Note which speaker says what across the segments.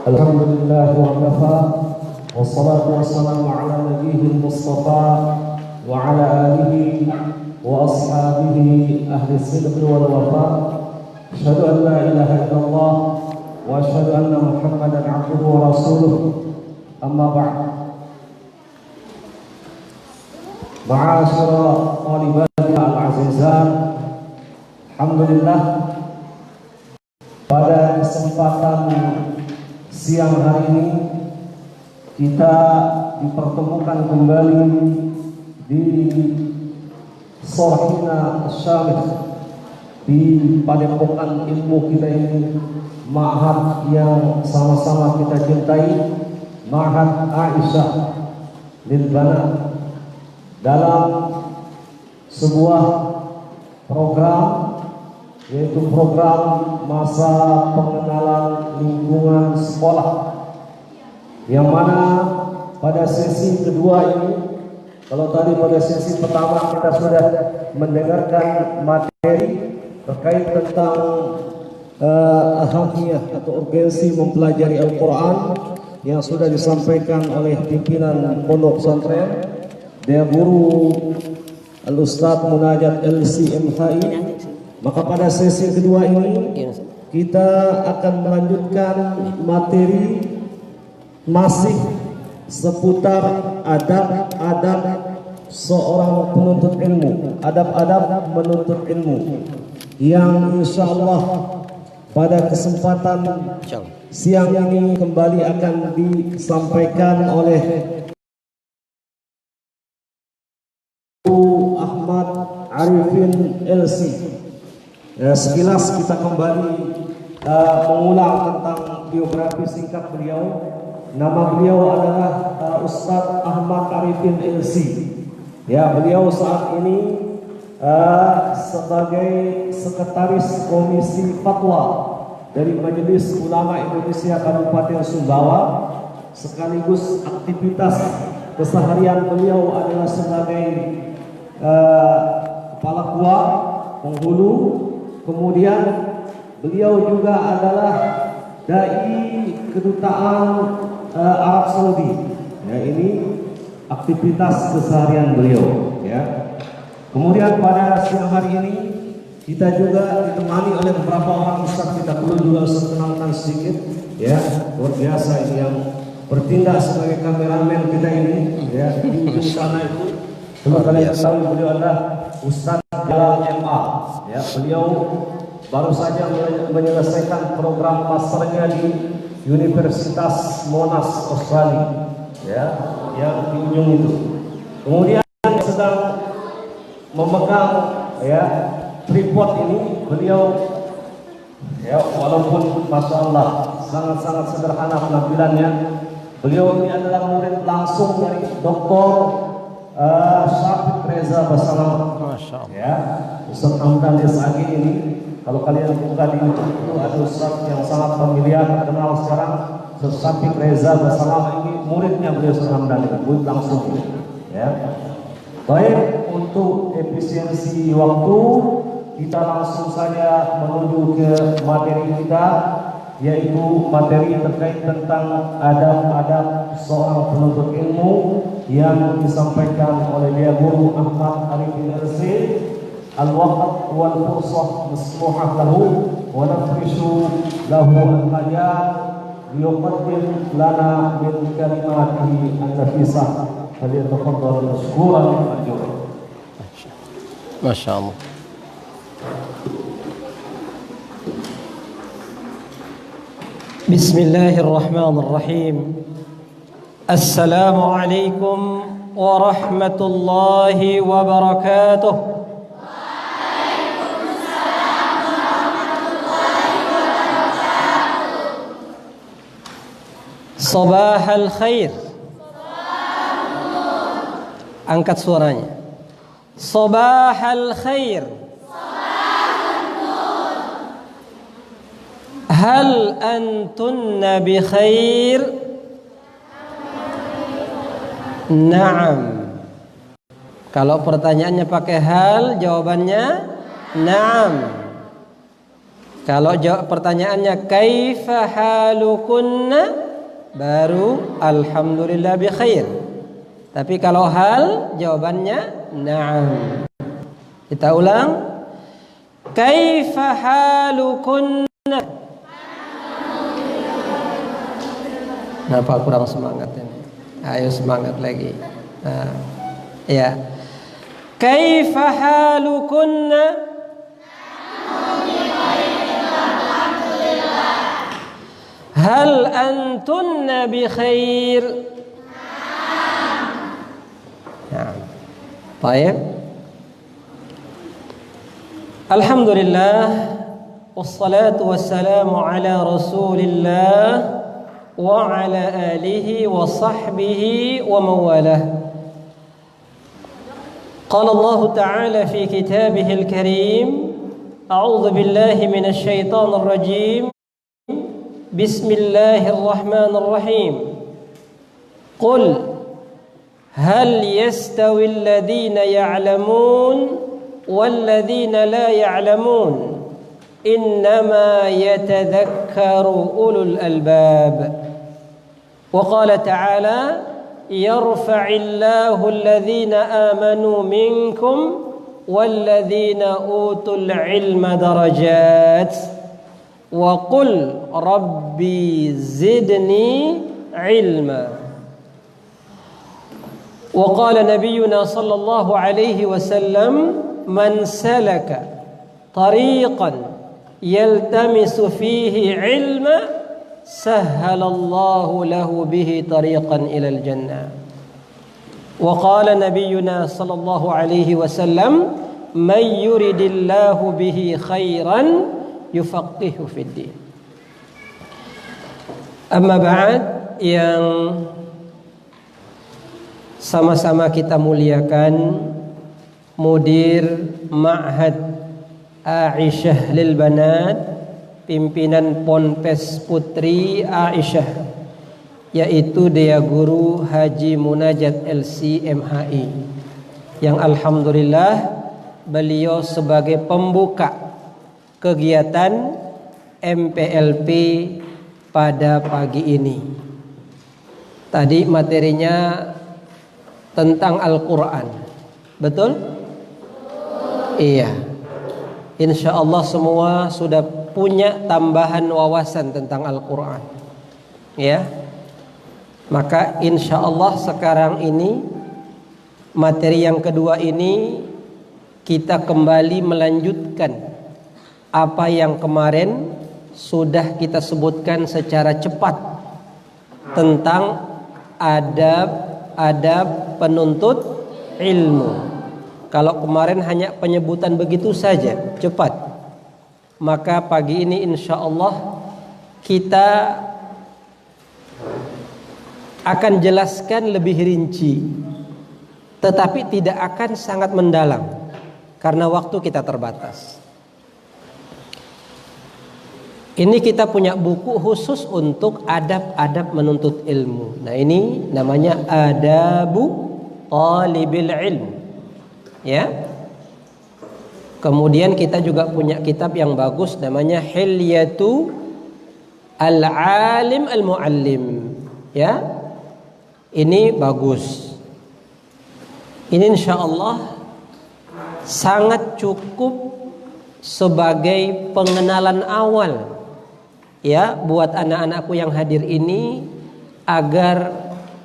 Speaker 1: Alhamdulillah wa kafa wassalatu wassalamu ala nabiyil mustafa wa ala alihi wa ashabihi ahli sidqi wal wafa. Asyhadu an la ilaha illallah wa asyhadu anna Muhammadan abduhu wa rasuluh. Amma ba'd. Ma'asyara talibati al-azizan, alhamdulillah pada kesempatan siang hari ini kita dipertemukan kembali di Sorhina Syamih, di padepokan ilmu kita ini, ma'had yang sama-sama kita cintai, Ma'had Aisyah lil Banat, dalam sebuah program, yaitu program masa pengenalan lingkungan sekolah, yang mana pada sesi kedua ini, kalau tadi pada sesi pertama kita sudah mendengarkan materi terkait tentang ahamiyah atau urgensi mempelajari Al-Quran yang sudah disampaikan oleh pimpinan pondok pesantren, dia guru Al-Ustadz Munajat LCMHI. Maka pada sesi kedua ini kita akan melanjutkan materi masih seputar adab-adab seorang penuntut ilmu, adab-adab menuntut ilmu, yang insyaallah pada kesempatan siang ini kembali akan disampaikan oleh Ahmad Arifin LC. Sekilas kita kembali mengulang tentang biografi singkat beliau. Nama beliau adalah Ustadz Ahmad Arifin LC. Ya, beliau saat ini sebagai sekretaris komisi fatwa dari Majelis Ulama Indonesia Kabupaten Sumbawa, sekaligus aktivitas keseharian beliau adalah sebagai kepala KUA penghulu. Kemudian beliau juga adalah dai kedutaan Arab Saudi. Ya, ini aktivitas keseharian beliau. Ya. Kemudian pada siang hari ini kita juga ditemani oleh beberapa orang ustaz. Kita perlu juga perkenalkan sedikit. Ya, luar biasa ini yang bertindak sebagai kameramen kita ini. Ya, di ujung sana itu. Coba kalian tahu beliau adalah Ustaz Jalal MA. Ya, beliau baru saja menyelesaikan program masternya di Universitas Monash Australia, ya, yang di ujung itu. Kemudian sedang memegang ya tripod ini beliau, ya, walaupun masya Allah sangat-sangat sederhana penampilannya. Beliau ini adalah murid langsung dari Dr. Syafiq Reza Basalam. Ya, Ustaz Hamdan Yasagi ini, kalau kalian buka di YouTube itu ada Ustaz yang sangat familiar, terkenal sekarang, Ustaz Syafiq Reza Basalam. Ini muridnya beliau, Ustaz Hamdan, murid langsung. Ya, baik, untuk efisiensi waktu kita langsung saja menuju ke materi kita, yaitu materi terkait tentang adab-adab seorang penuntut ilmu yang disampaikan oleh dia guru Ahmad Arifin LC. Al-waqt wal fursah masmuhah lahu wa nafrishu lahu al-hayat liyuqaddim lana min kalimatihi an-nafisah. Falyatafaddal mashkuran ma'juran.
Speaker 2: Masyaallah. Bismillahirrahmanirrahim. Assalamualaikum warahmatullahi wabarakatuh.
Speaker 3: Waalaikumsalam warahmatullahi wabarakatuh.
Speaker 2: Sabahal khair. Angkat suaranya. Sabahal khair. Hal antunna bi khair? Naam. Kalau pertanyaannya pakai hal, jawabannya naam. Kalau jawab pertanyaannya kaifa halukunna, baru alhamdulillah bi khair. Tapi kalau hal jawabannya na'am. Kita ulang. Kaifa halukunna. Kenapa kurang semangat ini? Ayo semangat lagi. Nah, ya. Kaifa halukunna. Hal antunna bi khair? Nah. Baik. Alhamdulillah wassalatu wassalamu ala Rasulillah wa ala alihi wa sahbihi wa mawalah. Qala Allah Ta'ala fi kitabihil karim, a'udzu billahi minasy syaithanir rajim. Bismillahirrahmanirrahim. Qul hal yastawi alladhina ya'lamun walladhina la ya'lamun innama yatadhakkaru ulul albab. Wa qala ta'ala yarfa'illahu alladhina amanu minkum walladhina utul ilma darajat. Wa qul rabbi zidni ilma. Wa qala nabiyyuna sallallahu alaihi wasallam man salaka tariqan yaltamisu fihi ilma sahhalallahu lahu bihi tariqan ilal jannah. Wa qala nabiyyuna sallallahu alaihi wasallam man yuridillahu bihi khairan yufaqihu fid din. Amma ba'd, yang sama-sama kita muliakan Mudir Ma'had Aisyah lil Banat, pimpinan Ponpes Putri Aisyah, yaitu Dea Guru Haji Munajat LC MHI, yang alhamdulillah beliau sebagai pembuka kegiatan MPLP pada pagi ini. Tadi materinya tentang Al-Quran, betul? Iya. Insya Allah semua sudah punya tambahan wawasan tentang Al-Quran, ya. Maka insya Allah sekarang ini materi yang kedua ini kita kembali melanjutkan apa yang kemarin sudah kita sebutkan secara cepat tentang adab penuntut ilmu. Kalau kemarin hanya penyebutan begitu saja, cepat. Maka pagi ini insya Allah kita akan jelaskan lebih rinci, tetapi tidak akan sangat mendalam karena waktu kita terbatas. Ini kita punya buku khusus untuk adab-adab menuntut ilmu. Nah, ini namanya Adabu Talibil Ilm. Ya. Kemudian kita juga punya kitab yang bagus namanya Hilyatu Al-Alim Al-Muallim. Ya. Ini bagus. Ini insyaallah sangat cukup sebagai pengenalan awal, ya, buat anak-anakku yang hadir ini, agar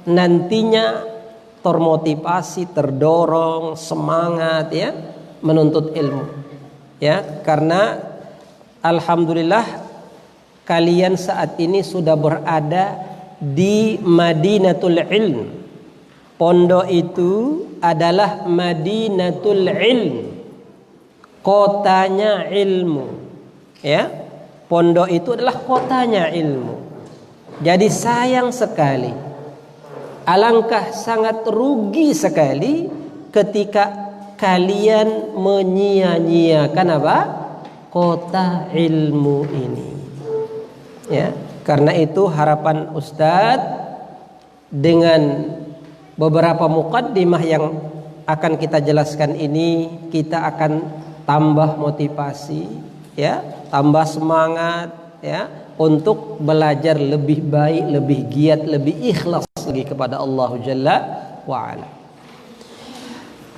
Speaker 2: nantinya termotivasi, terdorong, semangat, ya, menuntut ilmu. Ya, karena alhamdulillah kalian saat ini sudah berada di Madinatul Ilm. Pondok itu adalah Madinatul Ilm, kotanya ilmu. Ya, pondok itu adalah kotanya ilmu. Jadi sayang sekali, alangkah sangat rugi sekali ketika kalian menyia-nyiakan apa? Kota ilmu ini. Ya, karena itu harapan Ustadz dengan beberapa muqaddimah yang akan kita jelaskan ini, kita akan tambah motivasi, ya, tambah semangat ya untuk belajar lebih baik, lebih giat, lebih ikhlas lagi kepada Allah Jalla wa Ala.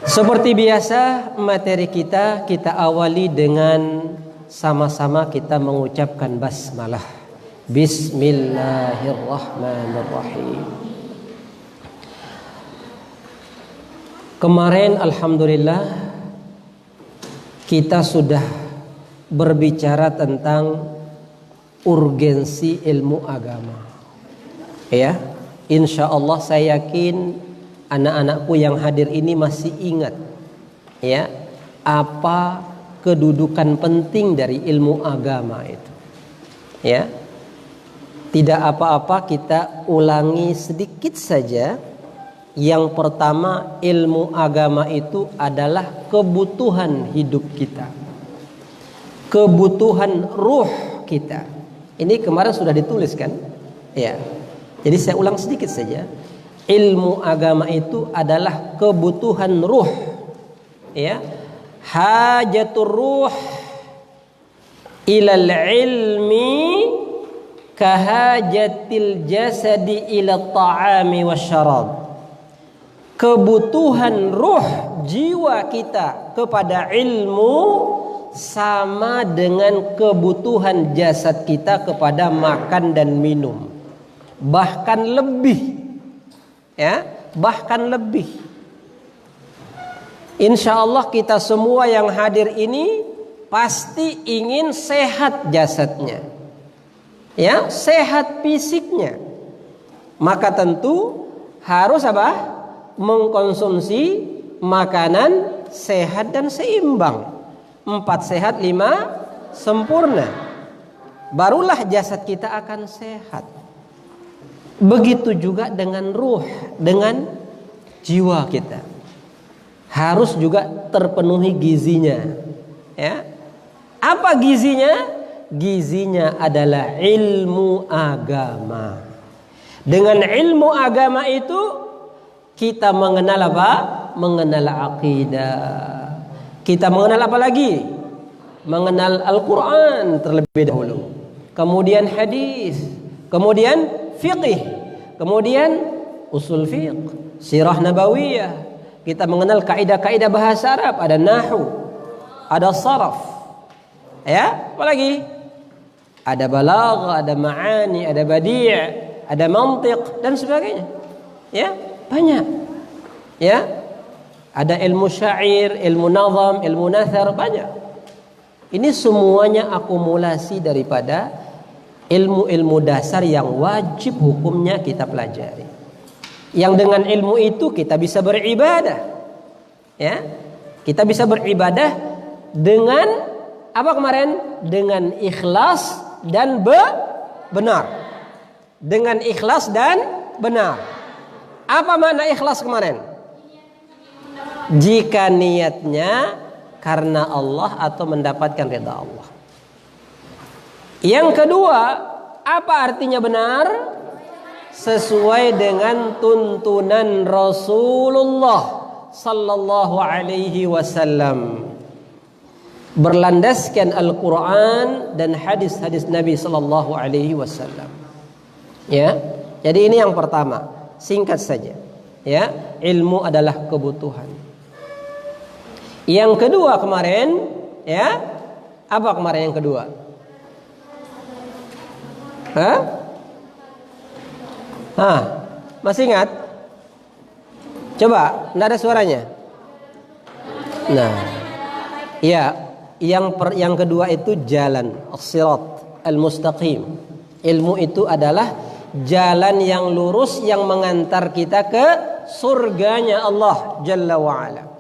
Speaker 2: Seperti biasa, materi kita awali dengan sama-sama kita mengucapkan basmalah. Bismillahirrahmanirrahim. Kemarin alhamdulillah kita sudah berbicara tentang urgensi ilmu agama. Ya, insya Allah saya yakin anak-anakku yang hadir ini masih ingat ya apa kedudukan penting dari ilmu agama itu. Ya. Tidak apa-apa kita ulangi sedikit saja. Yang pertama, ilmu agama itu adalah kebutuhan hidup kita. Kebutuhan ruh kita. Ini kemarin sudah ditulis kan? Ya. Jadi saya ulang sedikit saja. Ilmu agama itu adalah kebutuhan ruh. Ya. Hajatur ruh ilal ilmi kahajatil jasadi ila ta'ami wasyarab. Kebutuhan ruh jiwa kita kepada ilmu sama dengan kebutuhan jasad kita kepada makan dan minum. Bahkan lebih. Ya, bahkan lebih. Insya Allah kita semua yang hadir ini pasti ingin sehat jasadnya. Ya, sehat fisiknya. Maka tentu harus apa? Mengkonsumsi makanan sehat dan seimbang. 4 sehat 5 sempurna. Barulah jasad kita akan sehat. Begitu juga dengan ruh, dengan jiwa kita. Harus juga terpenuhi gizinya. Ya. Apa gizinya? Gizinya adalah ilmu agama. Dengan ilmu agama itu kita mengenal apa? Mengenal akidah. Kita mengenal apa lagi? Mengenal Al-Quran terlebih dahulu. Kemudian hadis. Kemudian fiqih. Kemudian usul fiqh. Sirah nabawiyah. Kita mengenal kaidah-kaidah bahasa Arab. Ada nahu. Ada saraf. Ya, apa lagi? Ada balaghah, ada ma'ani, ada badi', ada mantiq dan sebagainya. Ya, banyak. Ya. Ada ilmu syair, ilmu nazam, ilmu nathar, banyak. Ini semuanya akumulasi daripada ilmu-ilmu dasar yang wajib hukumnya kita pelajari. Yang dengan ilmu itu kita bisa beribadah. Ya. Kita bisa beribadah dengan apa kemarin? Dengan ikhlas dan benar. Dengan ikhlas dan benar. Apa makna ikhlas kemarin? Jika niatnya karena Allah atau mendapatkan ridha Allah. Yang kedua, apa artinya benar? Sesuai dengan tuntunan Rasulullah sallallahu alaihi wasallam. Berlandaskan Al-Quran dan hadis-hadis Nabi sallallahu alaihi wasallam. Ya. Jadi ini yang pertama, singkat saja. Ya, ilmu adalah kebutuhan. Yang kedua kemarin, ya. Apa kemarin yang kedua? Masih ingat? Coba, enggak ada suaranya. Nah. Ya, yang kedua itu jalan as-sirat al-mustaqim. Ilmu itu adalah jalan yang lurus yang mengantar kita ke surganya Allah Jalla wa'ala.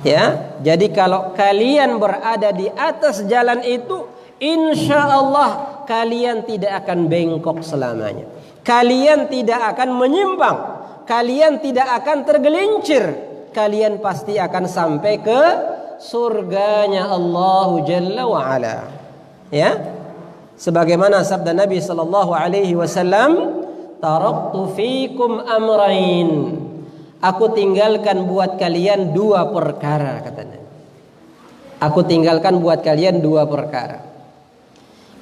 Speaker 2: Ya, jadi kalau kalian berada di atas jalan itu, insya Allah kalian tidak akan bengkok selamanya. Kalian tidak akan menyimpang. Kalian tidak akan tergelincir. Kalian pasti akan sampai ke surganya Allah Jalla wa'ala. Ya. Sebagaimana sabda Nabi sallallahu alaihi wasallam, "Taraktu fikum amrain." Aku tinggalkan buat kalian 2 perkara, katanya. Aku tinggalkan buat kalian dua perkara.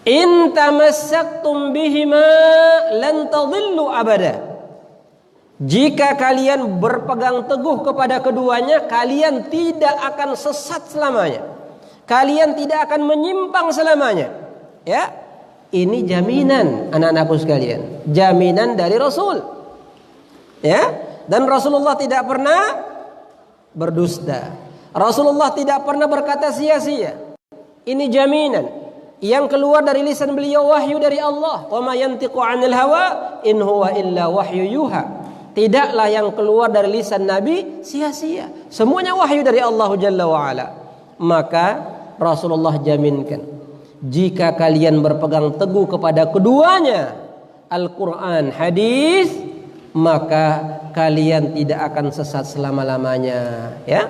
Speaker 2: In tamassaktum bihima lan tadhillu abada. Jika kalian berpegang teguh kepada keduanya, kalian tidak akan sesat selamanya. Kalian tidak akan menyimpang selamanya. Ya. Ini jaminan anak-anakku sekalian. Jaminan dari Rasul. Ya. Dan Rasulullah tidak pernah berdusta. Rasulullah tidak pernah berkata sia-sia. Ini jaminan yang keluar dari lisan beliau, wahyu dari Allah. Wa ma yantiqu 'anil hawa in huwa illa wahyu yuha. Tidaklah yang keluar dari lisan Nabi sia-sia. Semuanya wahyu dari Allah Jalla wa Ala. Maka Rasulullah jaminkan, jika kalian berpegang teguh kepada keduanya, Al-Quran, hadis, maka kalian tidak akan sesat selama-lamanya. Ya,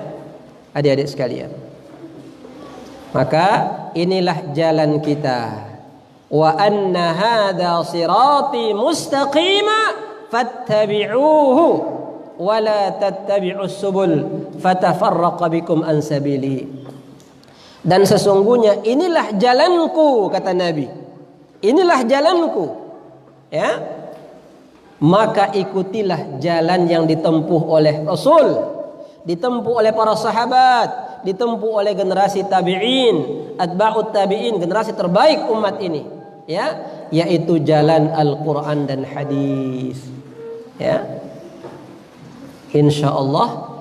Speaker 2: adik-adik sekalian. Maka inilah jalan kita. Wa anna hadza sirati mustaqima fattabi'uhu wa la tattabi'us subul fatafarraqa bikum an sabili. Dan sesungguhnya inilah jalanku, kata Nabi. Inilah jalanku. Ya. Maka ikutilah jalan yang ditempuh oleh Rasul, ditempuh oleh para sahabat, ditempuh oleh generasi tabi'in, atba'ut tabi'in, generasi terbaik umat ini, ya, yaitu jalan Al-Qur'an dan hadis. Ya. Insyaallah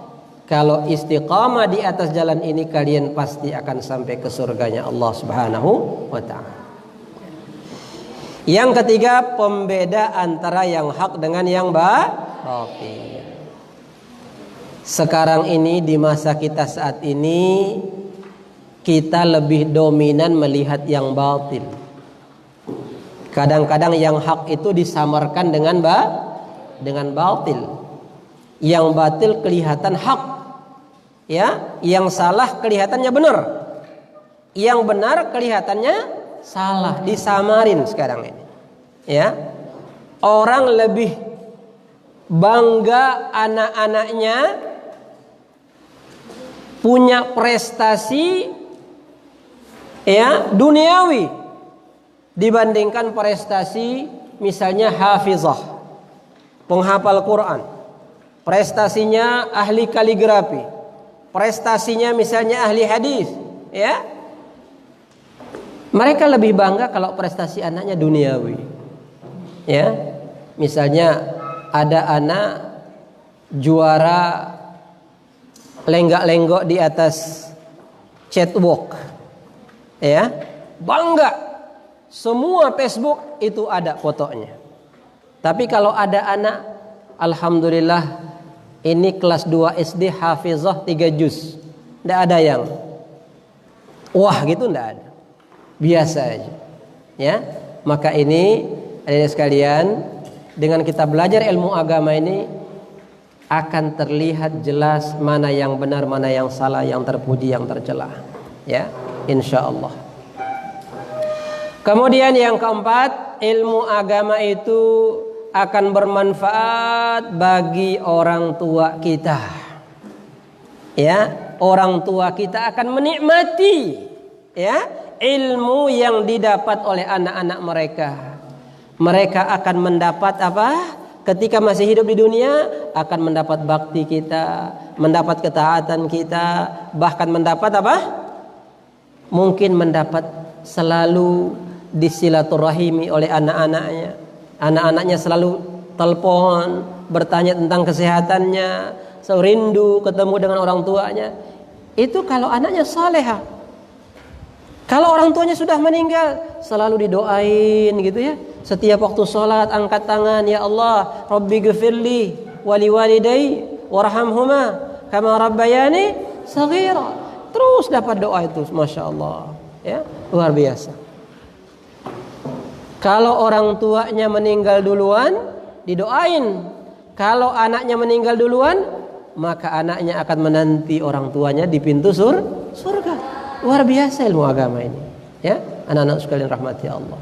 Speaker 2: kalau istiqamah di atas jalan ini, kalian pasti akan sampai ke surganya Allah Subhanahu wa taala. Yang ketiga, pembeda antara yang hak dengan yang batil. Sekarang ini di masa kita saat ini, kita lebih dominan melihat yang batil. Kadang-kadang yang hak itu disamarkan dengan batil. Yang batil kelihatan hak, ya. Yang salah kelihatannya benar. Yang benar kelihatannya salah, disamarin sekarang ini. Ya. Orang lebih bangga anak-anaknya punya prestasi, ya, duniawi dibandingkan prestasi misalnya hafizah, penghafal Quran. Prestasinya ahli kaligrafi. Prestasinya misalnya ahli hadis, ya. Mereka lebih bangga kalau prestasi anaknya duniawi. Ya. Misalnya ada anak juara lenggak-lenggok di atas catwalk. Ya. Bangga. Semua Facebook itu ada fotonya. Tapi kalau ada anak, alhamdulillah, ini kelas 2 SD hafizah 3 juz. Tidak ada yang wah gitu, tidak ada. Biasa aja. Ya. Maka ini adik-adik sekalian, dengan kita belajar ilmu agama ini akan terlihat jelas mana yang benar, mana yang salah, yang terpuji, yang tercela. Ya, insyaallah. Kemudian yang keempat, ilmu agama itu akan bermanfaat bagi orang tua kita. Ya, orang tua kita akan menikmati, ya, ilmu yang didapat oleh anak-anak mereka. Mereka akan mendapat apa? Ketika masih hidup di dunia, akan mendapat bakti kita, mendapat ketaatan kita, bahkan mendapat apa? Mungkin mendapat selalu disilaturahimi oleh anak-anaknya. Anak-anaknya selalu telepon, bertanya tentang kesehatannya, selalu rindu ketemu dengan orang tuanya. Itu kalau anaknya salehah. Kalau orang tuanya sudah meninggal, selalu didoain gitu ya. Setiap waktu sholat angkat tangan, ya Allah, Rabbi ghfirli wali walidai warhamhuma kama rabbayani saghira. Terus dapat doa itu, masya Allah, ya, luar biasa. Kalau orang tuanya meninggal duluan, didoain. Kalau anaknya meninggal duluan, maka anaknya akan menanti orang tuanya di pintu surga. Luar biasa ilmu agama ini, ya, anak-anak sekalian rahmati Allah.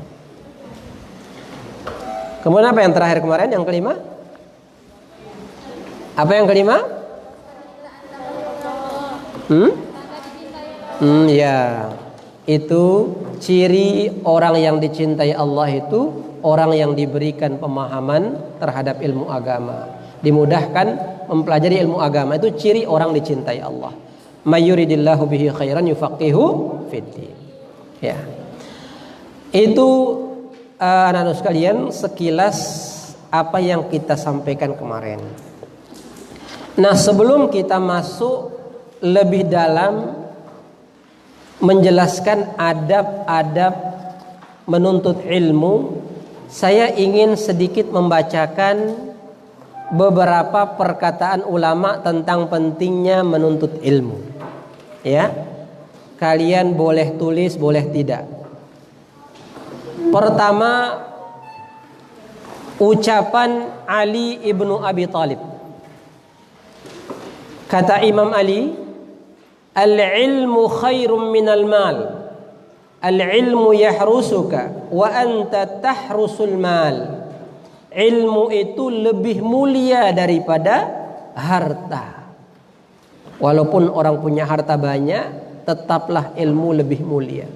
Speaker 2: Kemudian apa yang terakhir kemarin, yang kelima? Apa yang kelima? Ya, itu ciri orang yang dicintai Allah itu orang yang diberikan pemahaman terhadap ilmu agama, dimudahkan mempelajari ilmu agama. Itu ciri orang dicintai Allah. Mayyuridillahu bihi khairan yufaqihu fiddin. Ya, itu anak-anak sekalian sekilas apa yang kita sampaikan kemarin. Nah, sebelum kita masuk lebih dalam menjelaskan adab-adab menuntut ilmu, saya ingin sedikit membacakan beberapa perkataan ulama tentang pentingnya menuntut ilmu. Ya, kalian boleh tulis, boleh tidak. Pertama, ucapan Ali ibnu Abi Thalib. Kata Imam Ali, al-ilmu khairum minal mal. Al-ilmu yahrusuka wa anta tahrusul mal. Ilmu itu lebih mulia daripada harta. Walaupun orang punya harta banyak, tetaplah ilmu lebih mulia.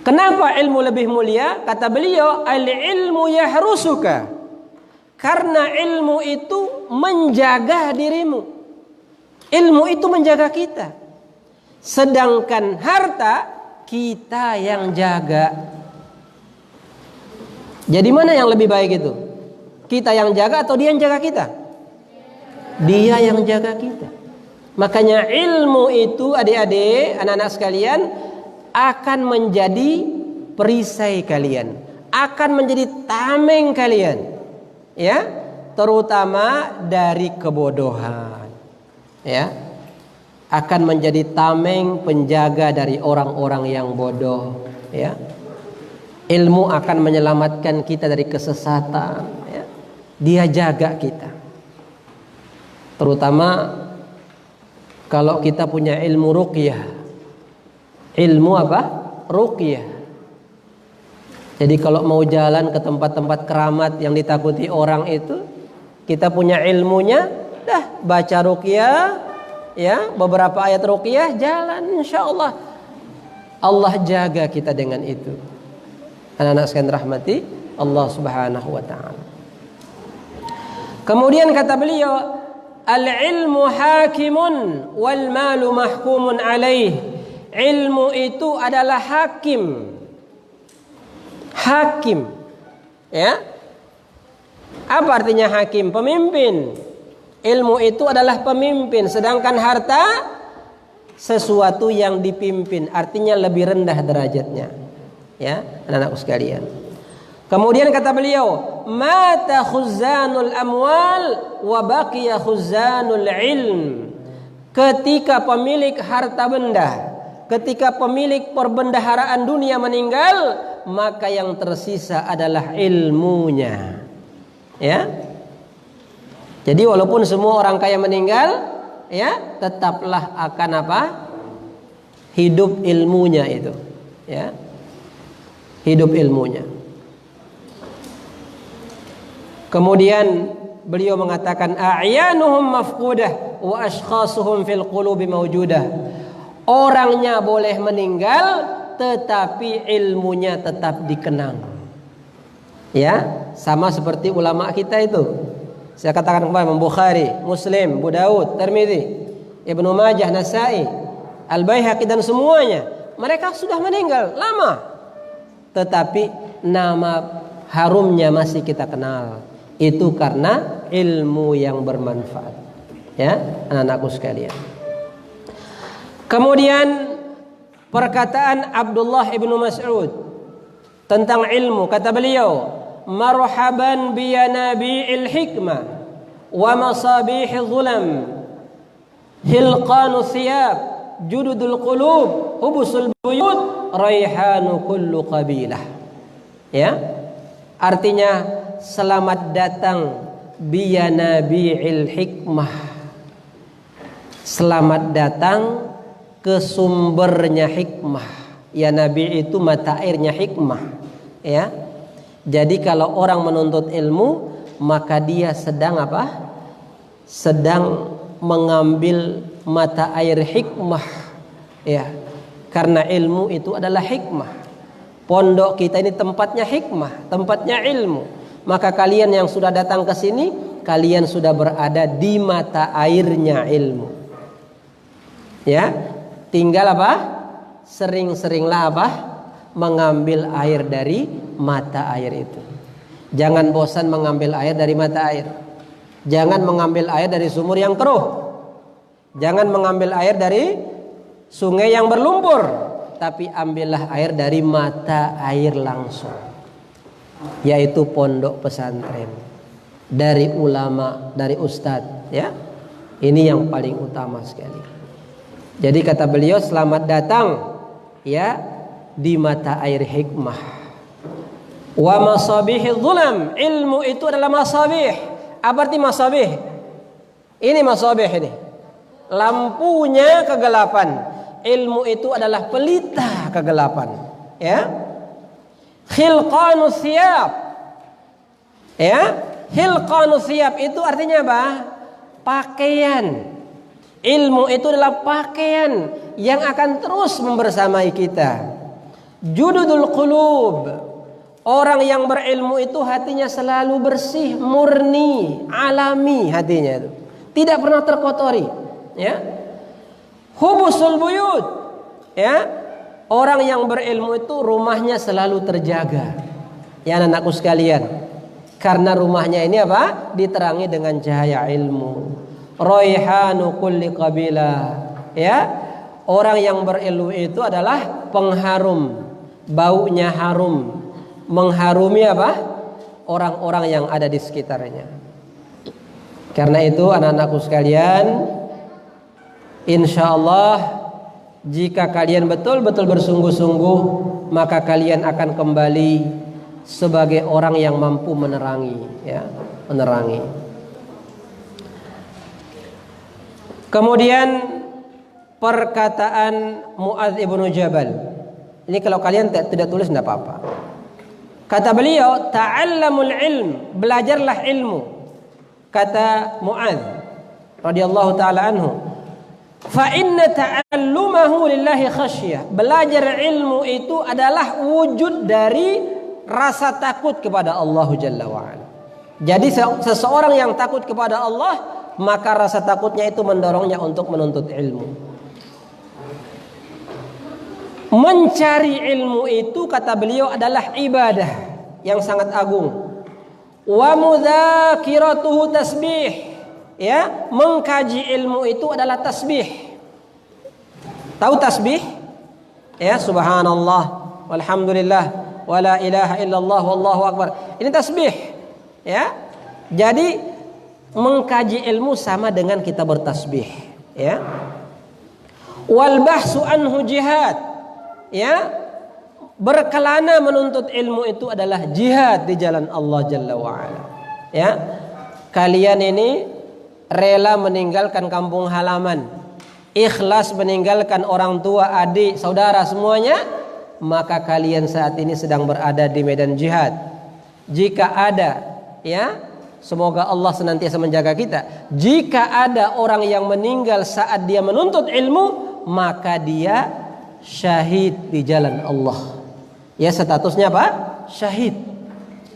Speaker 2: Kenapa ilmu lebih mulia? Kata beliau, al-ilmu yahrusuka. Karena ilmu itu menjaga dirimu. Ilmu itu menjaga kita. Sedangkan harta kita yang jaga. Jadi mana yang lebih baik itu? Kita yang jaga atau dia yang jaga kita? Dia yang jaga kita. Makanya ilmu itu adik-adik, anak-anak sekalian, akan menjadi perisai kalian, akan menjadi tameng kalian, ya, terutama dari kebodohan, ya, akan menjadi tameng penjaga dari orang-orang yang bodoh, ya. Ilmu akan menyelamatkan kita dari kesesatan, ya. Dia jaga kita, terutama kalau kita punya ilmu ruqyah. Ilmu apa? Ruqyah. Jadi kalau mau jalan ke tempat-tempat keramat yang ditakuti orang itu, kita punya ilmunya, dah baca ruqyah, ya, beberapa ayat ruqyah, jalan insyaallah. Allah jaga kita dengan itu. Anak-anak sekalian rahmati Allah Subhanahu wa taala. Kemudian kata beliau, al-ilmu hakimun wal malu mahkumun alaih. Ilmu itu adalah hakim. Hakim, ya. Apa artinya hakim? Pemimpin. Ilmu itu adalah pemimpin, sedangkan harta sesuatu yang dipimpin, artinya lebih rendah derajatnya. Ya, anak-anakku sekalian. Kemudian kata beliau, mata khuzanul amwal wa baqiya khuzanul ilm. Ketika pemilik harta benda, ketika pemilik perbendaharaan dunia meninggal, maka yang tersisa adalah ilmunya. Ya. Jadi walaupun semua orang kaya meninggal, ya, tetaplah akan apa? Hidup ilmunya itu, ya. Hidup ilmunya. Kemudian beliau mengatakan, a'yanuhum mafqudah wa ashkhasuhum fil qulubi mawjudah. Orangnya boleh meninggal, tetapi ilmunya tetap dikenang. Ya, sama seperti ulama kita itu. Saya katakan kemarin, Bukhari, Muslim, Abu Daud, Tirmidzi, Ibnu Majah, Nasa'i, Al-Baihaqi dan semuanya, mereka sudah meninggal lama, tetapi nama harumnya masih kita kenal. Itu karena ilmu yang bermanfaat. Ya, anak-anakku sekalian. Kemudian perkataan Abdullah ibnu Mas'ud tentang ilmu, kata beliau, marhaban biya nabi'il hikmah wa masabihil zulam hilqanu thiyab jududul qulub hubusul buyut raihanu kullu qabilah. Ya, artinya selamat datang biya nabi'il hikmah, selamat datang ke sumbernya hikmah. Ya, Nabi itu mata airnya hikmah, ya. Jadi kalau orang menuntut ilmu, maka dia sedang apa? Sedang mengambil mata air hikmah Ya, karena ilmu itu adalah hikmah. Pondok kita ini tempatnya hikmah, tempatnya ilmu. Maka kalian yang sudah datang ke sini, kalian sudah berada di mata airnya ilmu. Ya, tinggal apa? Sering-seringlah apa? Mengambil air dari mata air itu. Jangan bosan mengambil air dari mata air. Jangan mengambil air dari sumur yang keruh. Jangan mengambil air dari sungai yang berlumpur, tapi ambillah air dari mata air langsung, yaitu pondok pesantren, dari ulama, dari ustadz. Ya, ini yang paling utama sekali. Jadi kata beliau, selamat datang ya di mata air hikmah. Wa masabihil zulam, ilmu itu adalah masabih. Apa arti masabih? Ini masabih ini, lampunya kegelapan. Ilmu itu adalah pelita kegelapan. Ya, khilqanus siyab. Ya, khilqanus siyab itu artinya apa? Pakaian. Ilmu itu adalah pakaian yang akan terus membersamai kita. Jududul qulub. Orang yang berilmu itu hatinya selalu bersih, murni, alami hatinya itu. Tidak pernah terkotori, ya. Hubusul buyut. Ya. Orang yang berilmu itu rumahnya selalu terjaga. Ya anak-anakku sekalian. Karena rumahnya ini apa? Diterangi dengan cahaya ilmu. Raihanu kulli qabilah. Ya. Orang yang berilmu itu adalah pengharum. Baunya harum. Mengharumi apa? Orang-orang yang ada di sekitarnya. Karena itu anak-anakku sekalian, insya Allah jika kalian betul-betul bersungguh-sungguh, maka kalian akan kembali sebagai orang yang mampu menerangi, ya, menerangi. Kemudian perkataan Mu'adz ibnu Jabal. Ini kalau kalian tidak tulis tidak apa-apa. Kata beliau, ta'allamul ilm, belajarlah ilmu. Kata Mu'adz radhiyallahu taala anhu, fa inna ta'allumahu lillahi khasyah. Belajar ilmu itu adalah wujud dari rasa takut kepada Allah Jalla wa ala. Jadi seseorang yang takut kepada Allah, maka rasa takutnya itu mendorongnya untuk menuntut ilmu. Mencari ilmu itu kata beliau adalah ibadah yang sangat agung. Wa mudzakiratuhu tasbih. Ya, mengkaji ilmu itu adalah tasbih. Tahu tasbih? Ya, subhanallah, walhamdulillah, wala ilaha illallah, wallahu akbar. Ini tasbih. Ya. Jadi mengkaji ilmu sama dengan kita bertasbih, ya. Wal bahsu anhu jihad. Ya, berkelana menuntut ilmu itu adalah jihad di jalan Allah Jalla wa'ala. Ya, kalian ini rela meninggalkan kampung halaman, ikhlas meninggalkan orang tua, adik, saudara semuanya, maka kalian saat ini sedang berada di medan jihad. Jika ada, ya, semoga Allah senantiasa menjaga kita. Jika ada orang yang meninggal saat dia menuntut ilmu, maka dia syahid di jalan Allah. Ya, statusnya apa? Syahid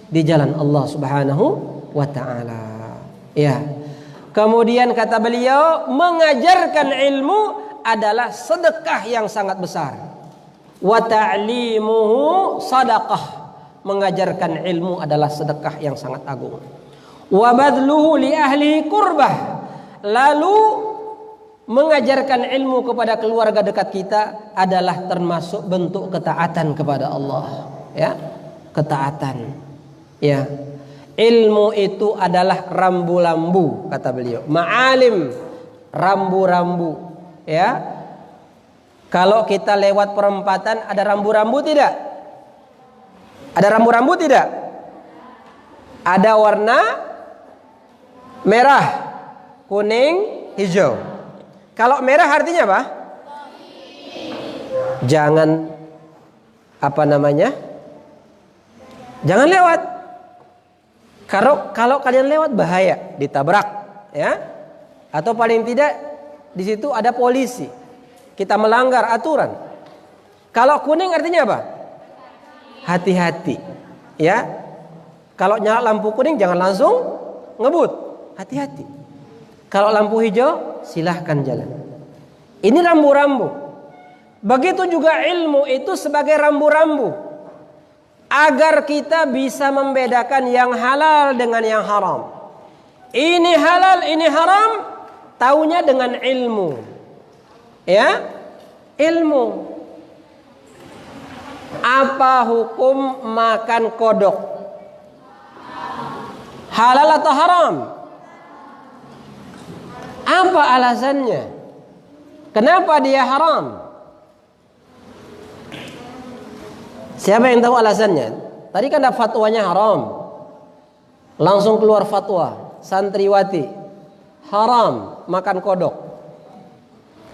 Speaker 2: di jalan Allah Subhanahu wa taala. Ya. Kemudian kata beliau, mengajarkan ilmu adalah sedekah yang sangat besar. Wa ta'limuhu sadaqah. Mengajarkan ilmu adalah sedekah yang sangat agung. Wa badluhu li ahli qurbah. Lalu mengajarkan ilmu kepada keluarga dekat kita adalah termasuk bentuk ketaatan kepada Allah, ya, ketaatan. Ya, ilmu itu adalah rambu-rambu kata beliau, ma'alim, rambu-rambu. Ya, kalau kita lewat perempatan ada rambu-rambu tidak? Ada rambu-rambu tidak? Ada warna merah, kuning, hijau. Kalau merah artinya apa? Jangan jangan lewat. Kalau kalian lewat bahaya, ditabrak, ya. Atau paling tidak di situ ada polisi. kita melanggar aturan. Kalau kuning artinya apa? Hati-hati. Ya. Kalau nyala lampu kuning jangan langsung ngebut. Hati-hati. Kalau lampu hijau silahkan jalan. Ini rambu-rambu. Begitu juga ilmu itu sebagai rambu-rambu. Agar kita bisa membedakan yang halal dengan yang haram. Ini halal, ini haram. Taunya dengan ilmu. Ya, ilmu. Apa hukum makan kodok? Halal atau haram? Apa alasannya? Kenapa dia haram? Siapa yang tahu alasannya? Tadi kan ada fatwanya haram. Langsung keluar fatwa, santriwati, haram makan kodok.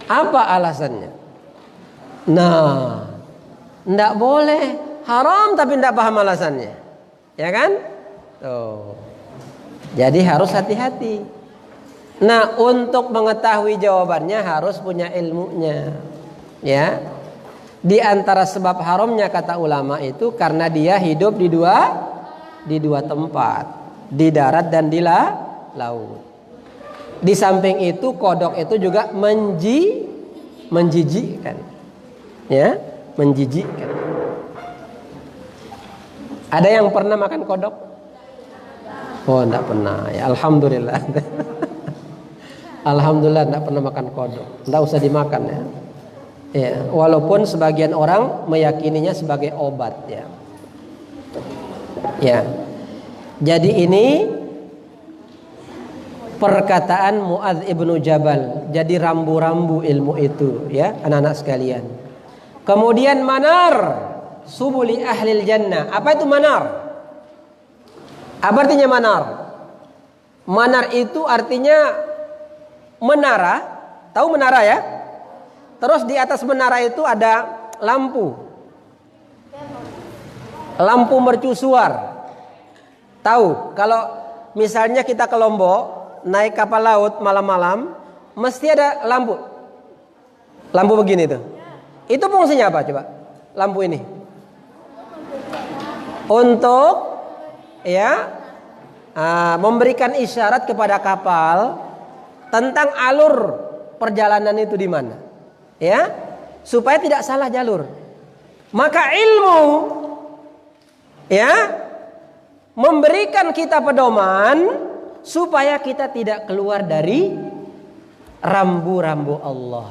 Speaker 2: Apa alasannya? Nah, ndak boleh, haram tapi ndak paham alasannya. Ya kan? Tuh. Jadi harus hati-hati. Nah, untuk mengetahui jawabannya harus punya ilmunya. Ya. Di antara sebab haramnya kata ulama itu karena dia hidup di dua tempat, di darat dan di laut. Di samping itu kodok itu juga menjijikkan. Ya, menjijikkan. Ada yang pernah makan kodok? Oh, enggak pernah. Ya, alhamdulillah. Alhamdulillah enggak pernah makan kodok. Enggak usah dimakan ya. Ya, walaupun sebagian orang meyakininya sebagai obat ya. Ya. Jadi ini perkataan Muadz ibnu Jabal. Jadi rambu-rambu ilmu itu ya, anak-anak sekalian. Kemudian manar subuli ahlil jannah. Apa itu manar? Apa artinya manar? Manar itu artinya menara. Tahu menara ya? Terus di atas menara itu ada lampu. Lampu mercusuar. Tahu? Kalau misalnya kita ke Lombok, naik kapal laut malam-malam, mesti ada lampu. Lampu begini tuh. Itu fungsinya apa coba? Lampu ini. Untuk ya memberikan isyarat kepada kapal tentang alur perjalanan itu di mana. Ya, supaya tidak salah jalur. Maka ilmu ya memberikan kita pedoman supaya kita tidak keluar dari rambu-rambu Allah.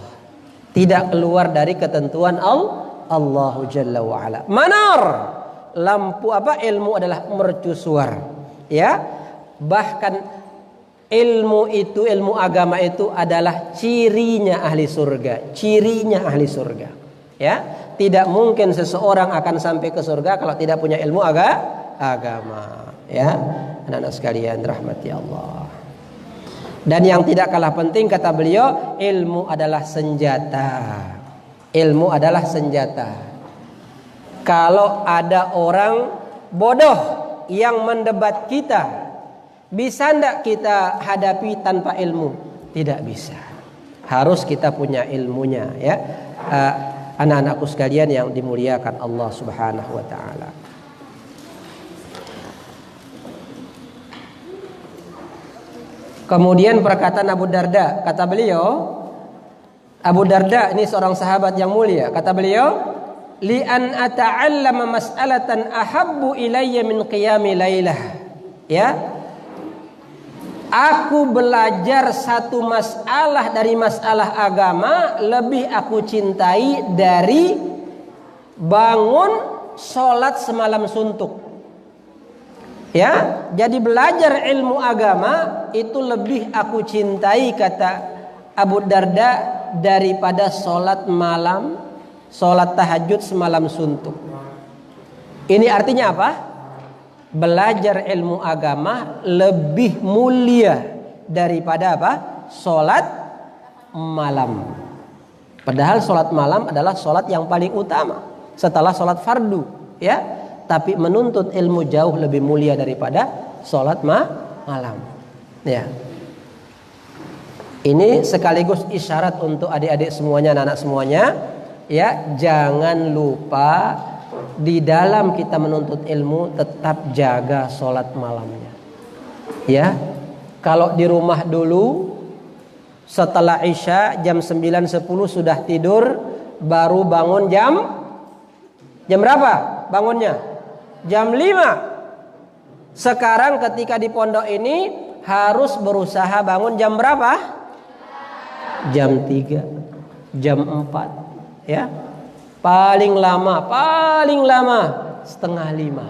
Speaker 2: Tidak keluar dari ketentuan Allah Jalla wa Ala. Manar, lampu apa? Ilmu adalah mercusuar. Ya, bahkan ilmu itu, ilmu agama itu adalah cirinya ahli surga. Cirinya ahli surga. Ya, tidak mungkin seseorang akan sampai ke surga kalau tidak punya ilmu agama. Ya, anak-anak sekalian rahmati Allah. Dan yang tidak kalah penting kata beliau, ilmu adalah senjata. Ilmu adalah senjata. Kalau ada orang bodoh yang mendebat kita, bisa enggak kita hadapi tanpa ilmu? Tidak bisa. Harus kita punya ilmunya ya. Anak-anakku sekalian yang dimuliakan Allah Subhanahu wa taala. Kemudian perkataan Abu Darda, kata beliau, Abu Darda ini seorang sahabat yang mulia, kata beliau, li an ata'allama mas'alatan ahabbu ilayya min qiyami lailah. Ya. Aku belajar satu masalah dari masalah agama lebih aku cintai dari bangun sholat semalam suntuk. Ya, jadi belajar ilmu agama itu lebih aku cintai kata Abu Darda daripada sholat malam, sholat tahajud semalam suntuk. Ini artinya apa? Belajar ilmu agama lebih mulia daripada apa? Sholat malam. Padahal sholat malam adalah sholat yang paling utama setelah sholat fardu, ya. Tapi menuntut ilmu jauh lebih mulia daripada sholat malam, ya. Ini sekaligus isyarat untuk adik-adik semuanya, anak-anak semuanya, ya, jangan lupa di dalam kita menuntut ilmu tetap jaga sholat malamnya. Ya, kalau di rumah dulu setelah Isya jam 9.10 sudah tidur, baru bangun jam berapa bangunnya? Jam 5. Sekarang ketika di pondok ini harus berusaha bangun jam berapa? Jam 3, jam 4, ya. Paling lama setengah 5,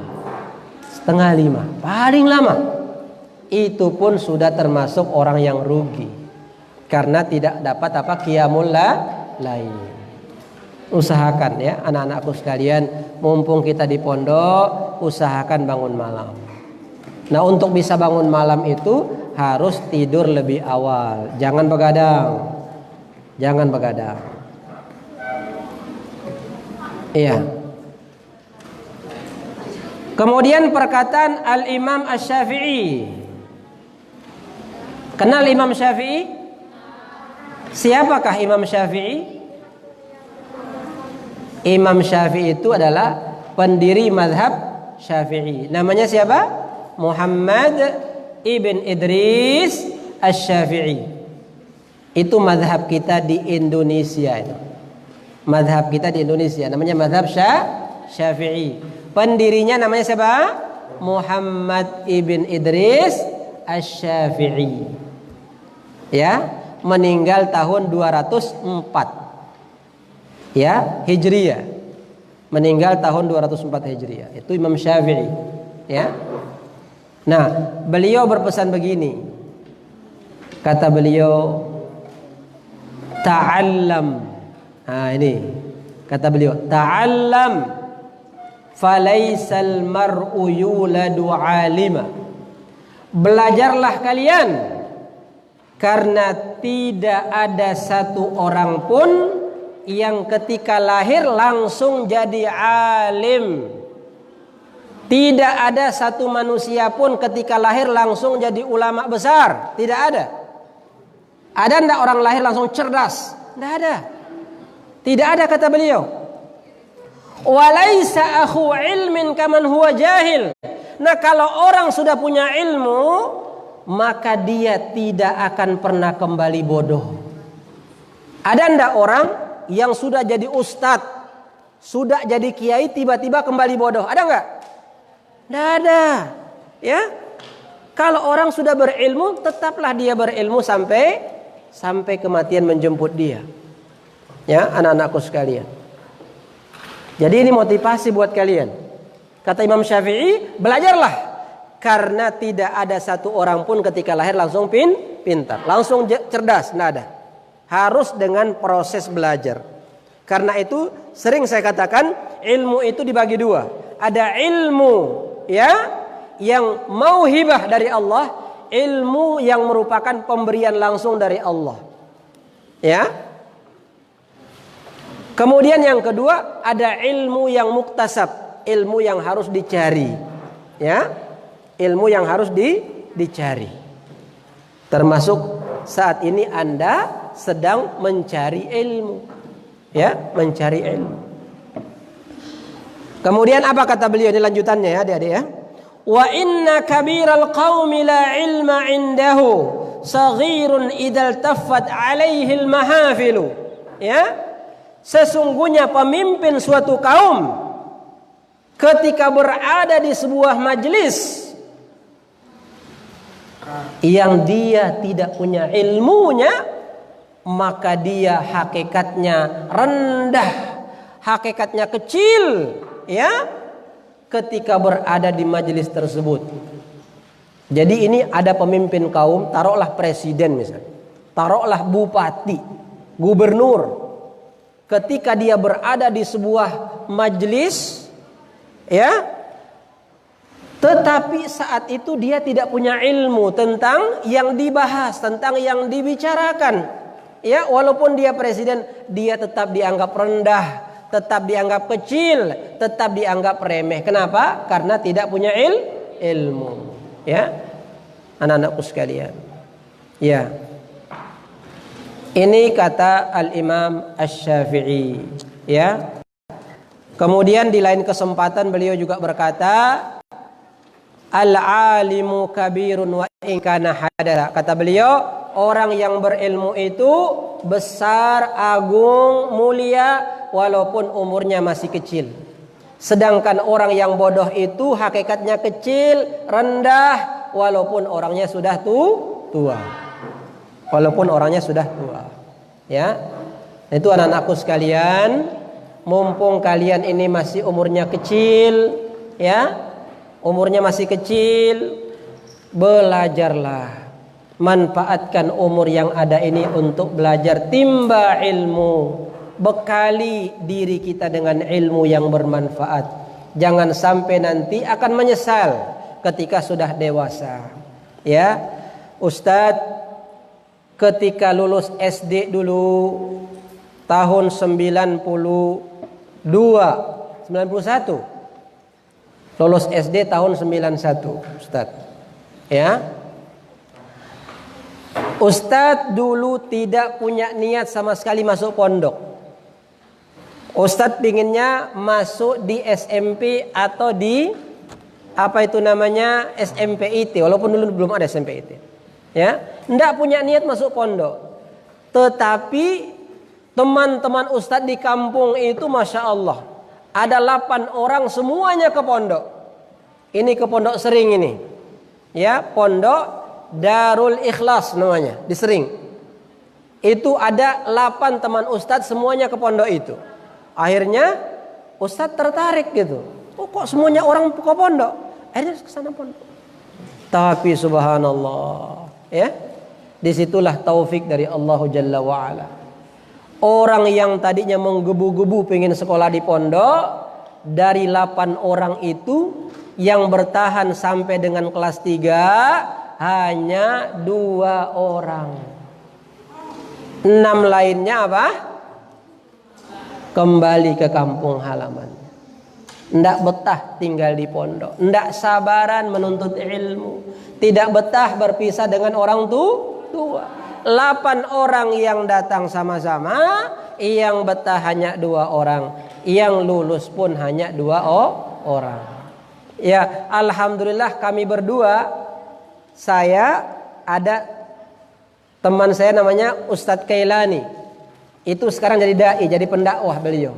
Speaker 2: paling lama. Itu pun sudah termasuk orang yang rugi karena tidak dapat qiyamul lail. Usahakan ya anak-anakku sekalian, mumpung kita di pondok, usahakan bangun malam. Nah, untuk bisa bangun malam itu harus tidur lebih awal, jangan begadang. Iya. Kemudian perkataan Al-Imam Asy-Syafi'i. Kenal Imam Syafi'i? Siapakah Imam Syafi'i? Imam Syafi'i itu adalah pendiri mazhab Syafi'i. Namanya siapa? Muhammad ibn Idris Asy-Syafi'i. Itu mazhab kita di Indonesia itu. Mazhab kita di Indonesia namanya mazhab Syafi'i. Pendirinya namanya siapa? Muhammad ibn Idris Asy-Syafi'i. Ya, meninggal tahun 204. Ya, Hijriyah. Meninggal tahun 204 Hijriyah. Itu Imam Syafi'i, ya. Nah, beliau berpesan begini. Kata beliau, ta'allam. Nah, ini kata beliau, ta'allam falaisal mar'u yuladu 'alima. Belajarlah kalian karena tidak ada satu orang pun yang ketika lahir langsung jadi alim. Tidak ada satu manusia pun ketika lahir langsung jadi ulama besar. Tidak ada. Ada enggak orang lahir langsung cerdas? Tidak ada. Tidak ada, kata beliau. Walaisa akhu ilmin kaman huwa jahil. Nah, kalau orang sudah punya ilmu, maka dia tidak akan pernah kembali bodoh. Ada enggak orang yang sudah jadi ustadz, sudah jadi kiai, tiba-tiba kembali bodoh? Ada enggak? Tidak ada. Ya. Kalau orang sudah berilmu, tetaplah dia berilmu sampai kematian menjemput dia. Ya, anak-anakku sekalian. Jadi ini motivasi buat kalian. Kata Imam Syafi'i, belajarlah karena tidak ada satu orang pun ketika lahir langsung pintar, langsung cerdas, tidak ada. Harus dengan proses belajar. Karena itu sering saya katakan ilmu itu dibagi dua. Ada ilmu ya yang mauhibah dari Allah, ilmu yang merupakan pemberian langsung dari Allah. Ya. Kemudian yang kedua ada ilmu yang muktasab, ilmu yang harus dicari. Ya. Ilmu yang harus dicari. Termasuk saat ini Anda sedang mencari ilmu. Ya, mencari ilmu. Kemudian apa kata beliau, ini lanjutannya ya adik-adik ya. Wa inna kabiral qaumi la ilma indahu saghirun idzal taffat alaihi al mahafilu. Ya. Sesungguhnya pemimpin suatu kaum ketika berada di sebuah majelis yang dia tidak punya ilmunya, maka dia hakikatnya rendah, hakikatnya kecil, ya, ketika berada di majelis tersebut. Jadi ini ada pemimpin kaum, taruhlah presiden misalnya, taruhlah bupati, gubernur. Ketika dia berada di sebuah majelis, ya, tetapi saat itu dia tidak punya ilmu tentang yang dibahas, tentang yang dibicarakan. Ya, walaupun dia presiden, dia tetap dianggap rendah, tetap dianggap kecil, tetap dianggap remeh. Kenapa? Karena tidak punya ilmu. Ya, anak-anakku sekalian. Ya. Ini kata Al-Imam Asy-Syafi'i, ya. Kemudian di lain kesempatan beliau juga berkata, al-alimu kabirun wa in kana hadara. Kata beliau, orang yang berilmu itu besar, agung, mulia walaupun umurnya masih kecil. Sedangkan orang yang bodoh itu hakikatnya kecil, rendah walaupun orangnya sudah tua. Walaupun orangnya sudah tua. Ya. Itu anak-anakku sekalian, mumpung kalian ini masih umurnya kecil, ya. Umurnya masih kecil, belajarlah. Manfaatkan umur yang ada ini untuk belajar, timba ilmu. Bekali diri kita dengan ilmu yang bermanfaat. Jangan sampai nanti akan menyesal ketika sudah dewasa. Ya, Ustadz, ketika lulus SD dulu tahun 91 lulus SD tahun 91 Ustaz, ya. Ustaz dulu tidak punya niat sama sekali masuk pondok. Ustaz pinginnya masuk di SMP atau di apa itu namanya SMPIT, walaupun dulu belum ada SMPIT, ya. Tidak punya niat masuk pondok. Tetapi teman-teman Ustadz di kampung itu Masya Allah, ada 8 orang semuanya ke pondok. Ini ke pondok Sering ini, ya, pondok Darul Ikhlas namanya, di Sering. Itu ada 8 teman Ustadz semuanya ke pondok itu. Akhirnya Ustadz tertarik gitu. Oh, kok semuanya orang ke pondok? Akhirnya ke sana pondok. Tapi subhanallah, ya, disitulah taufik dari Allah Jalla wa'ala. Orang yang tadinya menggebu-gebu pengen sekolah di pondok, dari 8 orang itu yang bertahan sampai dengan kelas 3 hanya 2 orang. 6 lainnya apa? Kembali ke kampung halaman. Tidak betah tinggal di pondok, tidak sabaran menuntut ilmu, tidak betah berpisah dengan orang tua. 8 orang yang datang sama-sama, yang betah hanya 2 orang, yang lulus pun hanya 2 orang. Ya, alhamdulillah kami berdua, saya ada teman saya namanya Ustadz Kailani. Itu sekarang jadi dai, jadi pendakwah beliau.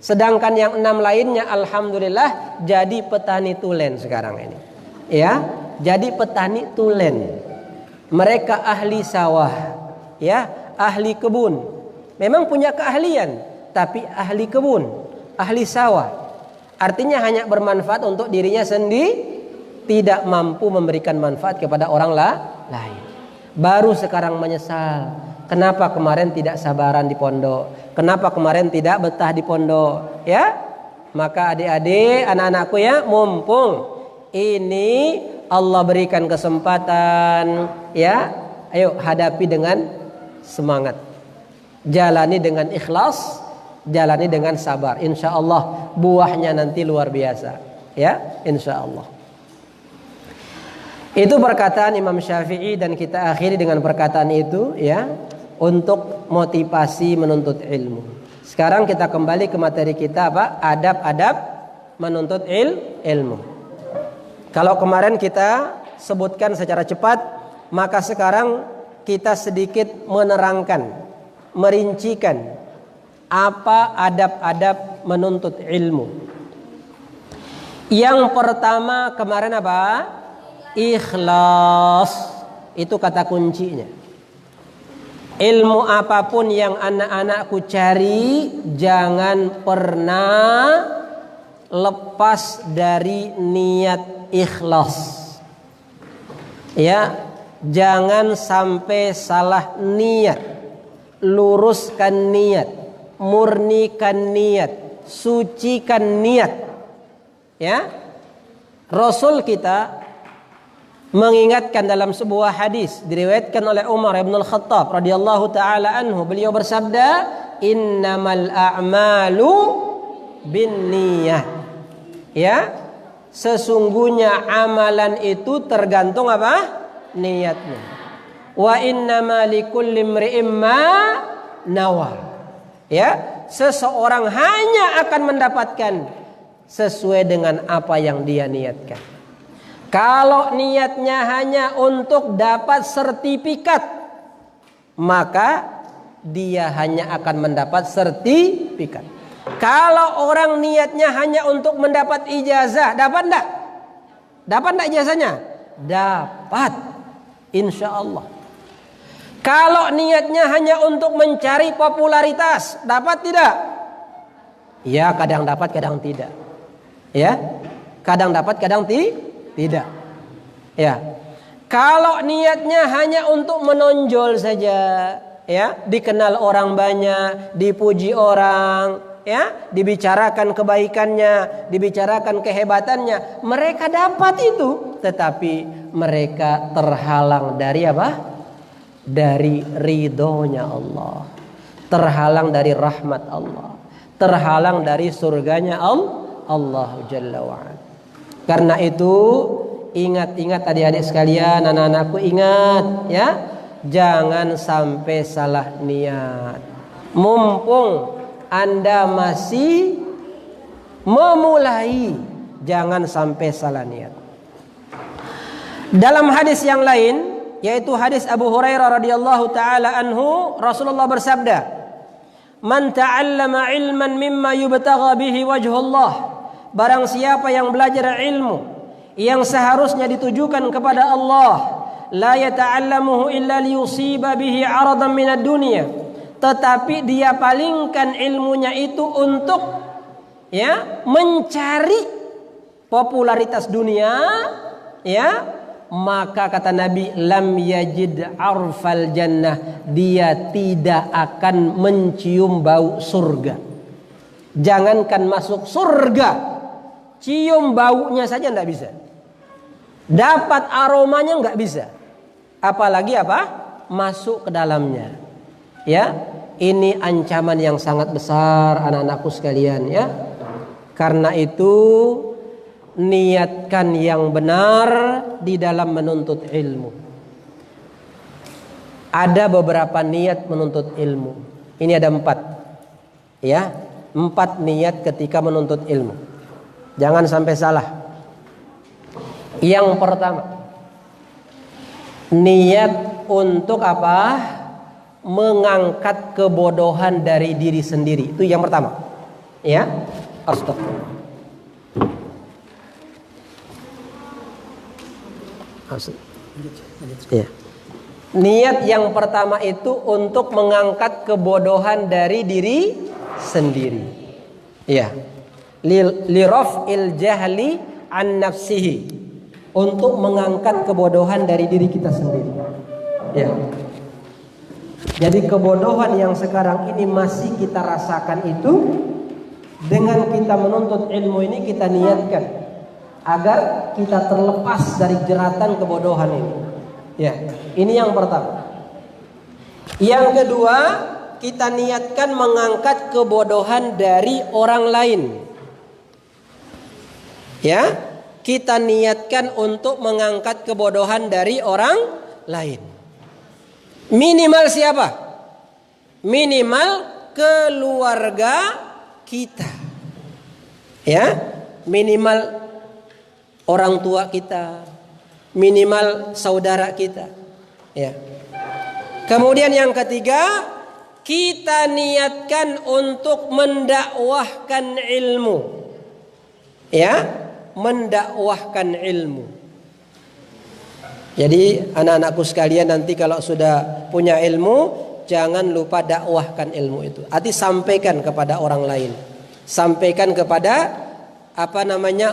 Speaker 2: Sedangkan yang 6 lainnya alhamdulillah jadi petani tulen sekarang ini. Ya, jadi petani tulen. Mereka ahli sawah, ya, ahli kebun. Memang punya keahlian, tapi ahli kebun, ahli sawah. Artinya hanya bermanfaat untuk dirinya sendiri, tidak mampu memberikan manfaat kepada orang lain. Baru sekarang menyesal. Kenapa kemarin tidak sabaran di pondok? Kenapa kemarin tidak betah di pondok? Ya, maka adik-adik, anak-anakku ya, mumpung ini Allah berikan kesempatan, ya, ayo hadapi dengan semangat, jalani dengan ikhlas, jalani dengan sabar. Insya Allah buahnya nanti luar biasa, ya, insya Allah. Itu perkataan Imam Syafi'i dan kita akhiri dengan perkataan itu, ya, untuk motivasi menuntut ilmu. Sekarang kita kembali ke materi kita, apa? Adab-adab menuntut ilmu. Kalau kemarin kita sebutkan secara cepat, maka sekarang kita sedikit menerangkan, merincikan apa adab-adab menuntut ilmu. Yang pertama kemarin apa? Ikhlas. Itu kata kuncinya. Ilmu apapun yang anak-anakku cari, jangan pernah lepas dari niat ikhlas. Ya, jangan sampai salah niat. Luruskan niat, murnikan niat, sucikan niat. Ya, Rasul kita mengingatkan dalam sebuah hadis diriwayatkan oleh Umar bin Al-Khattab radhiyallahu taala anhu, beliau bersabda, innamal a'malu binniyah. Ya, sesungguhnya amalan itu tergantung apa? Niatnya. Wa innama likulli imri'in ma nawa. Ya, seseorang hanya akan mendapatkan sesuai dengan apa yang dia niatkan. Kalau niatnya hanya untuk dapat sertifikat, maka dia hanya akan mendapat sertifikat. Kalau orang niatnya hanya untuk mendapat ijazah, dapat enggak? Dapat enggak ijazahnya? Dapat, insya Allah. Kalau niatnya hanya untuk mencari popularitas, dapat tidak? Ya, kadang dapat, kadang tidak. Ya, kadang dapat, kadang tidak. Ya, kalau niatnya hanya untuk menonjol saja, ya, dikenal orang banyak, dipuji orang, ya, dibicarakan kebaikannya, dibicarakan kehebatannya, mereka dapat itu, tetapi mereka terhalang dari apa? Dari ridhonya Allah, terhalang dari rahmat Allah, terhalang dari surganya Allah Jalla wa'ala. Karena itu ingat-ingat adik-adik sekalian, anak-anakku ingat ya, jangan sampai salah niat. Mumpung Anda masih memulai, jangan sampai salah niat. Dalam hadis yang lain, yaitu hadis Abu Hurairah radhiyallahu taala anhu, Rasulullah bersabda, "Man ta'allama ilman mimma yubtagha bihi wajhullah." Barang siapa yang belajar ilmu yang seharusnya ditujukan kepada Allah, la yata'allamuhu illa liyusiba bihi 'aradan minad dunya, tetapi dia palingkan ilmunya itu untuk ya mencari popularitas dunia, ya, maka kata Nabi, lam yajid arfal jannah, dia tidak akan mencium bau surga. Jangankan masuk surga, cium baunya saja tidak bisa, dapat aromanya nggak bisa, apalagi apa? Masuk ke dalamnya. Ya, ini ancaman yang sangat besar anak-anakku sekalian ya. Karena itu niatkan yang benar di dalam menuntut ilmu. Ada beberapa niat menuntut ilmu. Ini ada 4. Ya, 4 niat ketika menuntut ilmu. Jangan sampai salah. Yang pertama, niat untuk apa? Mengangkat kebodohan dari diri sendiri. Itu yang pertama. Ya, astagfirullah. Ya. Niat yang pertama itu untuk mengangkat kebodohan dari diri sendiri. Ya. Liraf'il jahli an nafsihi. Untuk mengangkat kebodohan dari diri kita sendiri. Ya. Jadi kebodohan yang sekarang ini masih kita rasakan itu, dengan kita menuntut ilmu ini kita niatkan agar kita terlepas dari jeratan kebodohan ini. Ya, ini yang pertama. Yang kedua, kita niatkan mengangkat kebodohan dari orang lain. Ya, kita niatkan untuk mengangkat kebodohan dari orang lain. Minimal siapa? Minimal keluarga kita. Ya, minimal orang tua kita, minimal saudara kita. Ya. Kemudian yang ketiga, kita niatkan untuk mendakwahkan ilmu. Ya, mendakwahkan ilmu. Jadi anak-anakku sekalian, nanti kalau sudah punya ilmu, jangan lupa dakwahkan ilmu itu. Arti sampaikan kepada orang lain. Sampaikan kepada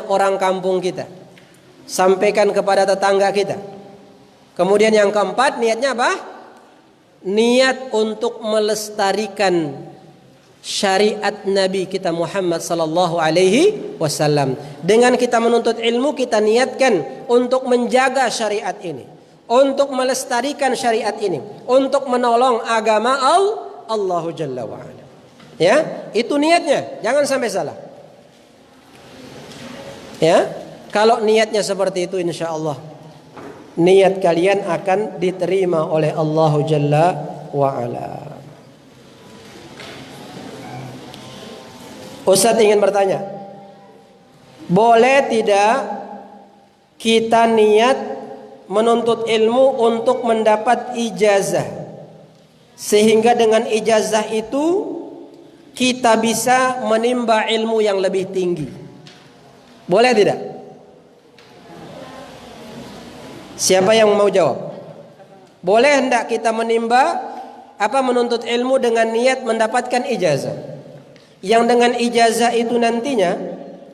Speaker 2: orang kampung kita. Sampaikan kepada tetangga kita. Kemudian yang keempat, niatnya apa? Niat untuk melestarikan syariat Nabi kita Muhammad sallallahu alaihi wasallam. Dengan kita menuntut ilmu, kita niatkan untuk menjaga syariat ini, untuk melestarikan syariat ini, untuk menolong agama Allah Jalla wa ala. Ya, itu niatnya, jangan sampai salah. Ya, kalau niatnya seperti itu, insya Allah niat kalian akan diterima oleh Allah Jalla wa Ala. Ustaz ingin bertanya, boleh tidak kita niat menuntut ilmu untuk mendapat ijazah, sehingga dengan ijazah itu kita bisa menimba ilmu yang lebih tinggi? Boleh tidak? Siapa yang mau jawab? Boleh hendak kita menuntut ilmu dengan niat mendapatkan ijazah, yang dengan ijazah itu nantinya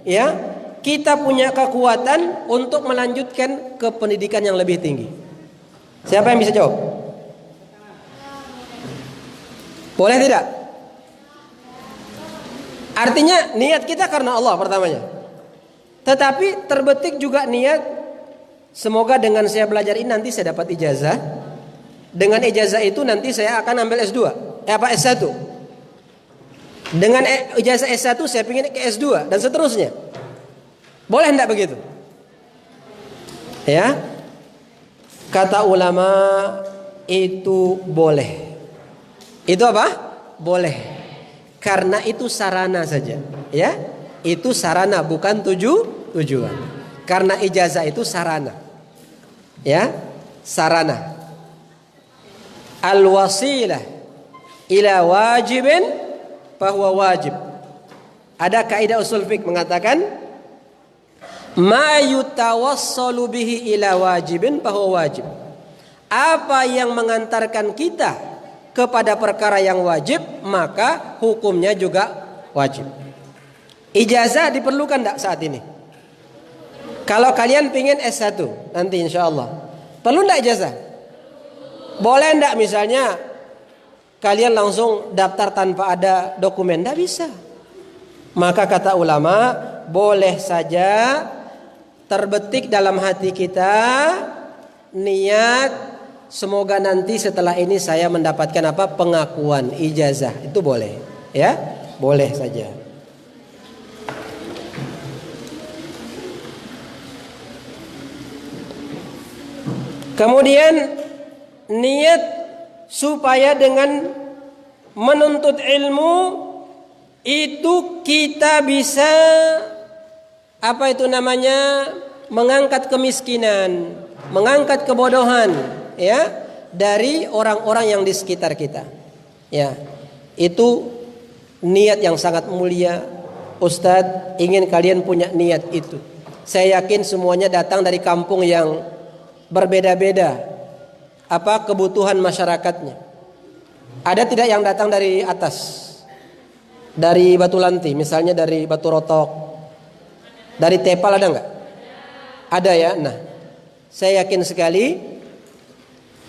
Speaker 2: ya kita punya kekuatan untuk melanjutkan ke pendidikan yang lebih tinggi? Siapa yang bisa jawab? Boleh tidak? Artinya niat kita karena Allah pertamanya, tetapi terbetik juga niat, semoga dengan saya belajar ini nanti saya dapat ijazah. Dengan ijazah itu nanti saya akan ambil S2, S1. Dengan ijazah S1 saya ingin ke S2 dan seterusnya. Boleh enggak begitu? Ya. Kata ulama itu boleh. Itu apa? Boleh. Karena itu sarana saja, ya. Itu sarana, bukan tujuan. Karena ijazah itu sarana. Ya, sarana. Al-wasilah ila wajibin fahuwa wajib. Ada kaidah usul fiqh mengatakan ma yutawassalu bihi ila wajibin fahuwa wajib. Apa yang mengantarkan kita kepada perkara yang wajib, maka hukumnya juga wajib. Ijazah diperlukan tidak saat ini? Kalau kalian pingin S1 nanti insya Allah, perlu tidak ijazah? Boleh tidak misalnya kalian langsung daftar tanpa ada dokumen? Tidak bisa. Maka kata ulama, boleh saja terbetik dalam hati kita niat, semoga nanti setelah ini saya mendapatkan apa? Pengakuan, ijazah. Itu boleh, ya, boleh saja. Kemudian niat supaya dengan menuntut ilmu itu kita bisa apa itu namanya? Mengangkat kemiskinan, mengangkat kebodohan, ya, dari orang-orang yang di sekitar kita. Ya. Itu niat yang sangat mulia. Ustadz ingin kalian punya niat itu. Saya yakin semuanya datang dari kampung yang berbeda-beda apa kebutuhan masyarakatnya. Ada tidak yang datang dari atas, dari Batu Lanti, misalnya dari Batu Rotok, dari Tepal, ada enggak? Ada ya. Nah, saya yakin sekali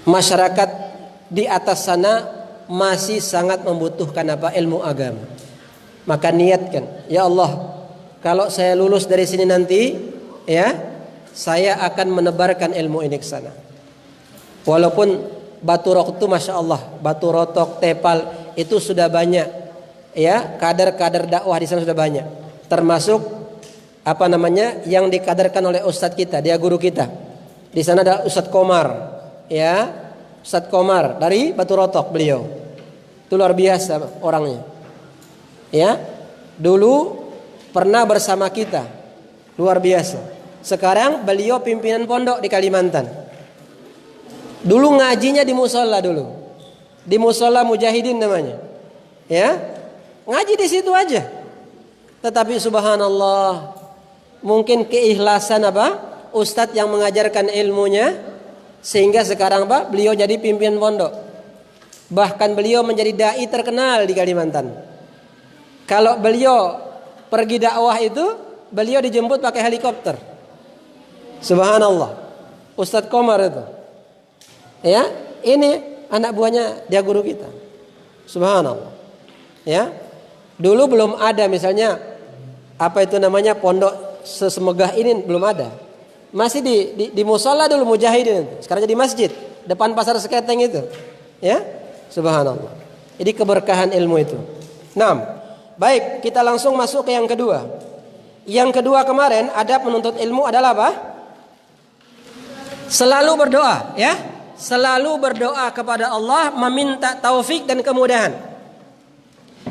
Speaker 2: masyarakat di atas sana masih sangat membutuhkan apa? Ilmu agama. Maka niatkan, ya Allah, kalau saya lulus dari sini nanti, ya, saya akan menebarkan ilmu ini ke sana. Walaupun Batu Rotok itu masya Allah, Batu Rotok, Tepal itu sudah banyak, ya, kader-kader dakwah di sana sudah banyak. Termasuk apa namanya yang dikaderkan oleh ustadz kita, dia guru kita. Di sana ada Ustadz Komar, ya, Ustadz Komar dari Batu Rotok beliau. Itu luar biasa orangnya. Ya, dulu pernah bersama kita, luar biasa. Sekarang beliau pimpinan pondok di Kalimantan. Dulu ngajinya di musola dulu, di musola Mujahidin namanya, ya, ngaji di situ aja. Tetapi subhanallah, mungkin keikhlasan apa ustadz yang mengajarkan ilmunya, sehingga sekarang apa beliau jadi pimpinan pondok. Bahkan beliau menjadi dai terkenal di Kalimantan. Kalau beliau pergi dakwah itu, beliau dijemput pakai helikopter. Subhanallah, Ustadz Komar itu. Ya, ini anak buahnya dia guru kita. Subhanallah. Ya. Dulu belum ada misalnya apa itu namanya pondok sesemegah ini belum ada. Masih di musola dulu Mujahidin. Sekarang jadi masjid depan pasar Seketeng itu. Ya. Subhanallah. Jadi keberkahan ilmu itu. 6. Baik, kita langsung masuk ke yang kedua. Yang kedua kemarin adab menuntut ilmu adalah apa? Selalu berdoa, ya. Selalu berdoa kepada Allah, meminta taufik dan kemudahan.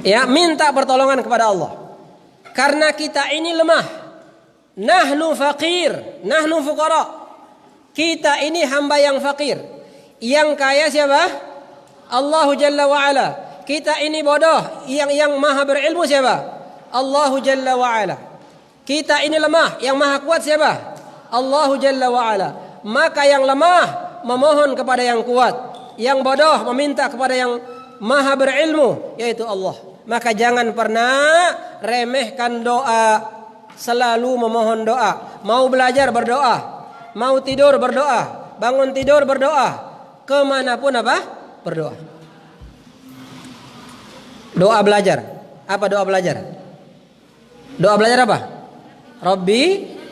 Speaker 2: Ya, minta pertolongan kepada Allah. Karena kita ini lemah. Nahnu faqir, nahnu fuqara. Kita ini hamba yang fakir. Yang kaya siapa? Allahu Jalla wa Ala. Kita ini bodoh, yang maha berilmu siapa? Allahu Jalla wa Ala. Kita ini lemah, yang maha kuat siapa? Allahu Jalla wa Ala. Maka yang lemah memohon kepada yang kuat, yang bodoh meminta kepada yang maha berilmu, yaitu Allah. Maka jangan pernah remehkan doa, selalu memohon doa. Mau belajar berdoa, mau tidur berdoa, bangun tidur berdoa, kemanapun apa? Berdoa. Doa belajar. Apa doa belajar? Doa belajar apa? Rabbi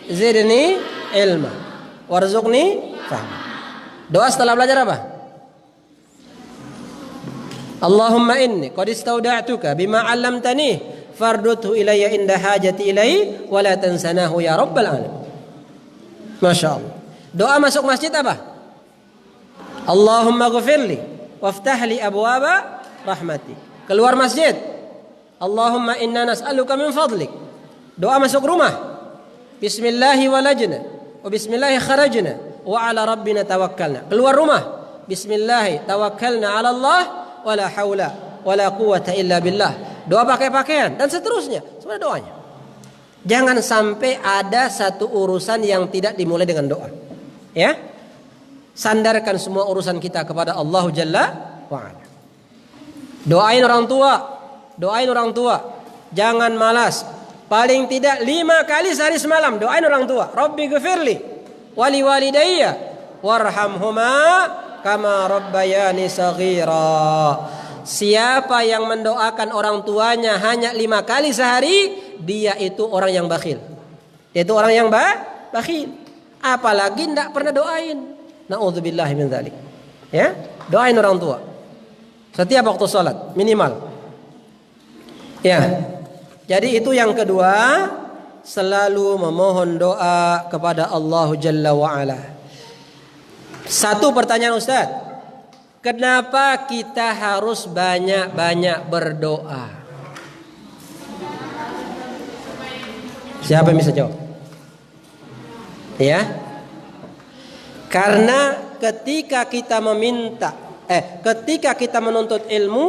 Speaker 2: zidni ilma warzuqni fahma. Doa setelah belajar apa? Allahumma inni qad istauda'tuka bima 'allamtani farduthu ilayya inda hajati ilaihi wa la tansanahu ya rabbal alamin. Masya Allah. Doa masuk masjid apa? Allahumma ghfirli waftah li abwaba rahmati. Keluar masjid, Allahumma inna nas'aluka min fadlik. Doa masuk rumah, bismillahi walajna wa bismillahi kharajna wa ala rabbina tawakkalna. Keluar rumah, bismillahi tawakkalna ala Allah wa la hawla wa la quwwata illa billah. Doa pakai pakaian dan seterusnya. Sebenarnya doanya. Jangan sampai ada satu urusan yang tidak dimulai dengan doa. Ya. Sandarkan semua urusan kita kepada Allah Jalla wa Ala. Doain orang tua. Doain orang tua. Jangan malas. Paling tidak 5 kali sehari semalam doain orang tua. Rabbi ghfirli wali walidayya warhamhuma kama rabbayani saghira. Siapa yang mendoakan orang tuanya hanya 5 kali sehari, dia itu orang yang bakhil. Dia itu orang yang bakhil. Apalagi tidak pernah doain. Na'udzubillahi min dzalik. Ya, doain orang tua. Setiap waktu sholat minimal. Ya. Jadi itu yang kedua, selalu memohon doa kepada Allah Jalla wa Ala. Satu pertanyaan Ustaz, kenapa kita harus banyak-banyak berdoa? Siapa yang bisa jawab? Ya. Karena ketika kita ketika kita menuntut ilmu,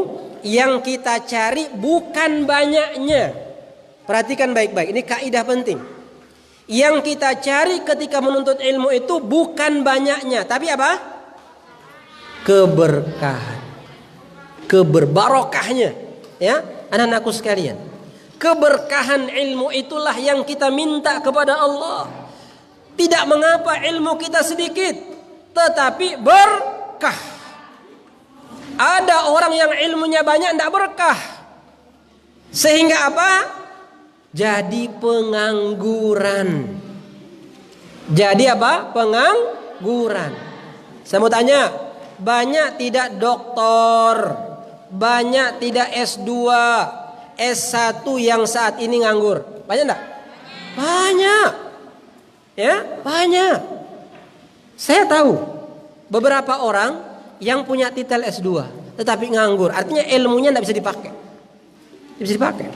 Speaker 2: yang kita cari bukan banyaknya. Perhatikan baik-baik, ini kaidah penting. Yang kita cari ketika menuntut ilmu itu bukan banyaknya, tapi apa? Keberkahan. Keberbarokahnya. Ya, anak-anakku sekalian. Keberkahan ilmu itulah yang kita minta kepada Allah. Tidak mengapa ilmu kita sedikit, tetapi berkah. Ada orang yang ilmunya banyak tidak berkah. Sehingga apa? Jadi pengangguran. Jadi apa? Pengangguran. Saya mau tanya, banyak tidak doktor, banyak tidak S2, S1 yang saat ini nganggur? Banyak enggak? Banyak. Ya, banyak. Saya tahu beberapa orang yang punya titel S2 tetapi nganggur, artinya ilmunya tidak bisa dipakai. Tidak bisa dipakai.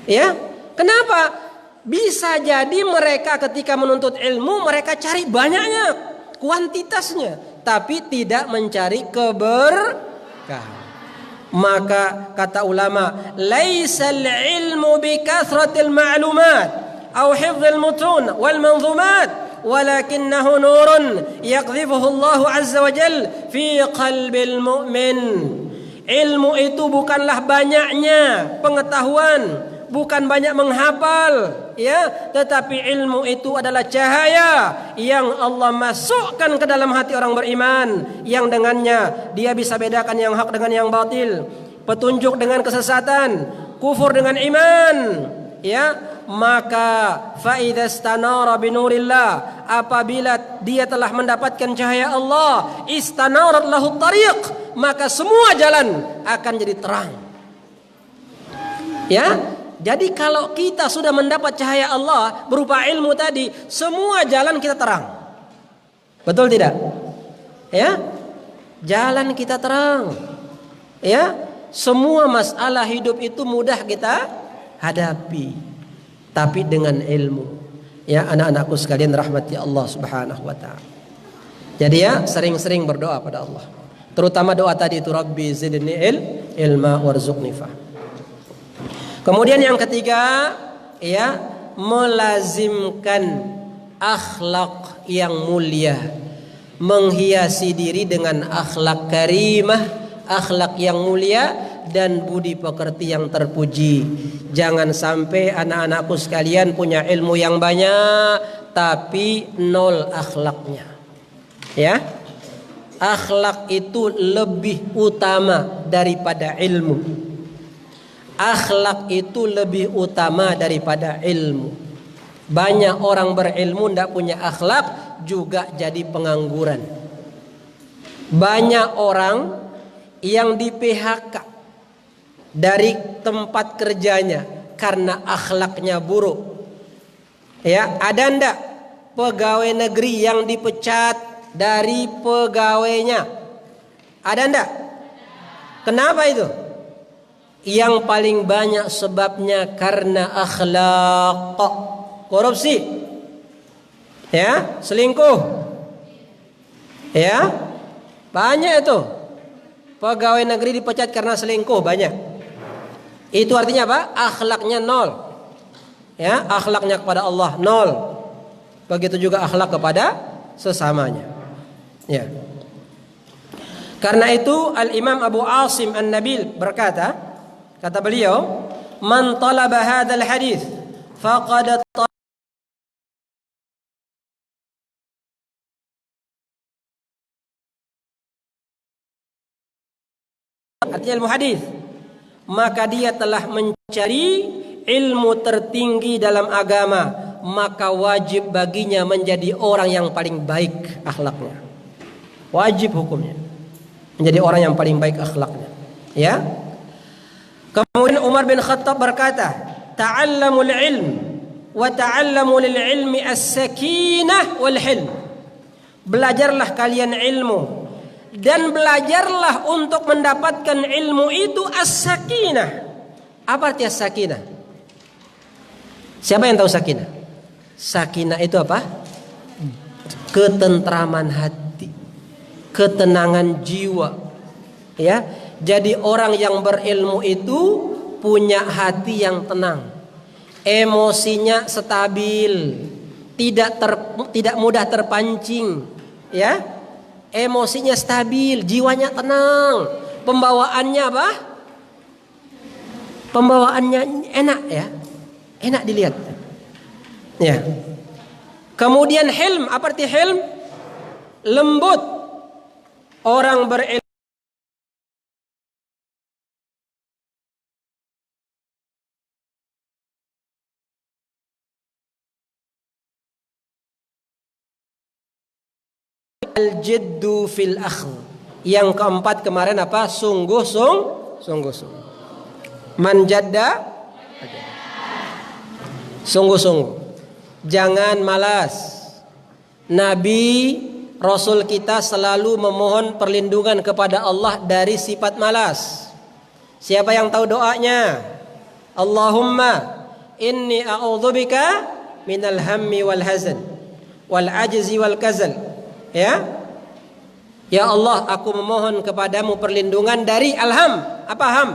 Speaker 2: Ya, kenapa? Bisa jadi mereka ketika menuntut ilmu mereka cari banyaknya, kuantitasnya, tapi tidak mencari keberkahan. Maka kata ulama, laisal ilmu bi kathratil ma'lumat aw hifdzil mutun wal manzumat, ولكنه نور يقذفه الله عز وجل في قلب المؤمن. Ilmu itu bukanlah banyaknya pengetahuan, bukan banyak menghafal, ya, tetapi ilmu itu adalah cahaya yang Allah masukkan ke dalam hati orang beriman, yang dengannya dia bisa bedakan yang hak dengan yang batil, petunjuk dengan kesesatan, kufur dengan iman, ya. Maka faida istanara binurillah, apabila dia telah mendapatkan cahaya Allah, istanarat lahu tariq, maka semua jalan akan jadi terang. Ya, jadi kalau kita sudah mendapat cahaya Allah berupa ilmu tadi, semua jalan kita terang. Betul tidak? Ya, jalan kita terang. Ya, semua masalah hidup itu mudah kita hadapi, tapi dengan ilmu. Ya, anak-anakku sekalian rahmati Allah Subhanahu wa taala. Jadi ya, sering-sering berdoa pada Allah. Terutama doa tadi itu, Rabbi zidni ilma warzuqni fahma. Kemudian yang ketiga, ya, melazimkan akhlak yang mulia, menghiasi diri dengan akhlak karimah, akhlak yang mulia dan budi pekerti yang terpuji. Jangan sampai anak-anakku sekalian punya ilmu yang banyak tapi nol akhlaknya. Ya, akhlak itu lebih utama daripada ilmu. Akhlak itu lebih utama daripada ilmu. Banyak orang berilmu tidak punya akhlak juga jadi pengangguran. Banyak orang yang di PHK dari tempat kerjanya karena akhlaknya buruk. Ya, ada ndak pegawai negeri yang dipecat dari pegawainya? Ada ndak? Kenapa itu? Yang paling banyak sebabnya karena akhlak. Korupsi, ya, selingkuh, ya, banyak itu pegawai negeri dipecat karena selingkuh, banyak. Itu artinya apa? Akhlaknya nol. Ya, akhlaknya kepada Allah nol. Begitu juga akhlak kepada sesamanya. Ya. Karena itu Al-Imam Abu Asim An-Nabil berkata, kata beliau, "Man talaba hadzal hadis faqad artinya ilmu hadis, maka dia telah mencari ilmu tertinggi dalam agama, maka wajib baginya menjadi orang yang paling baik akhlaknya. Wajib hukumnya menjadi orang yang paling baik akhlaknya. Ya. Kemudian Umar bin Khattab berkata, "Ta'allamul ilm wa ta'allamu lil ilmi as-sakinah wal hilm." Belajarlah kalian ilmu dan belajarlah untuk mendapatkan ilmu itu as-sakinah. Apa arti as-sakinah? Siapa yang tahu sakinah? Sakinah itu apa? Ketentraman hati, ketenangan jiwa. Ya, jadi orang yang berilmu itu punya hati yang tenang, emosinya stabil, tidak mudah terpancing. Ya, emosinya stabil, jiwanya tenang, pembawaannya apa? Pembawaannya enak, ya, enak dilihat. Ya. Kemudian hilm, apa arti hilm? Lembut. Orang berilmu al-jiddu fil akhdh. Yang keempat kemarin apa? Sungguh-sungguh. Man jadda, sungguh-sungguh. Jangan malas. Nabi Rasul kita selalu memohon perlindungan kepada Allah dari sifat malas. Siapa yang tahu doanya? Allahumma inni a'udzubika minal hammi wal hazan wal ajzi wal kazal. Ya, ya Allah, aku memohon kepadamu perlindungan dari alham. Apa ham?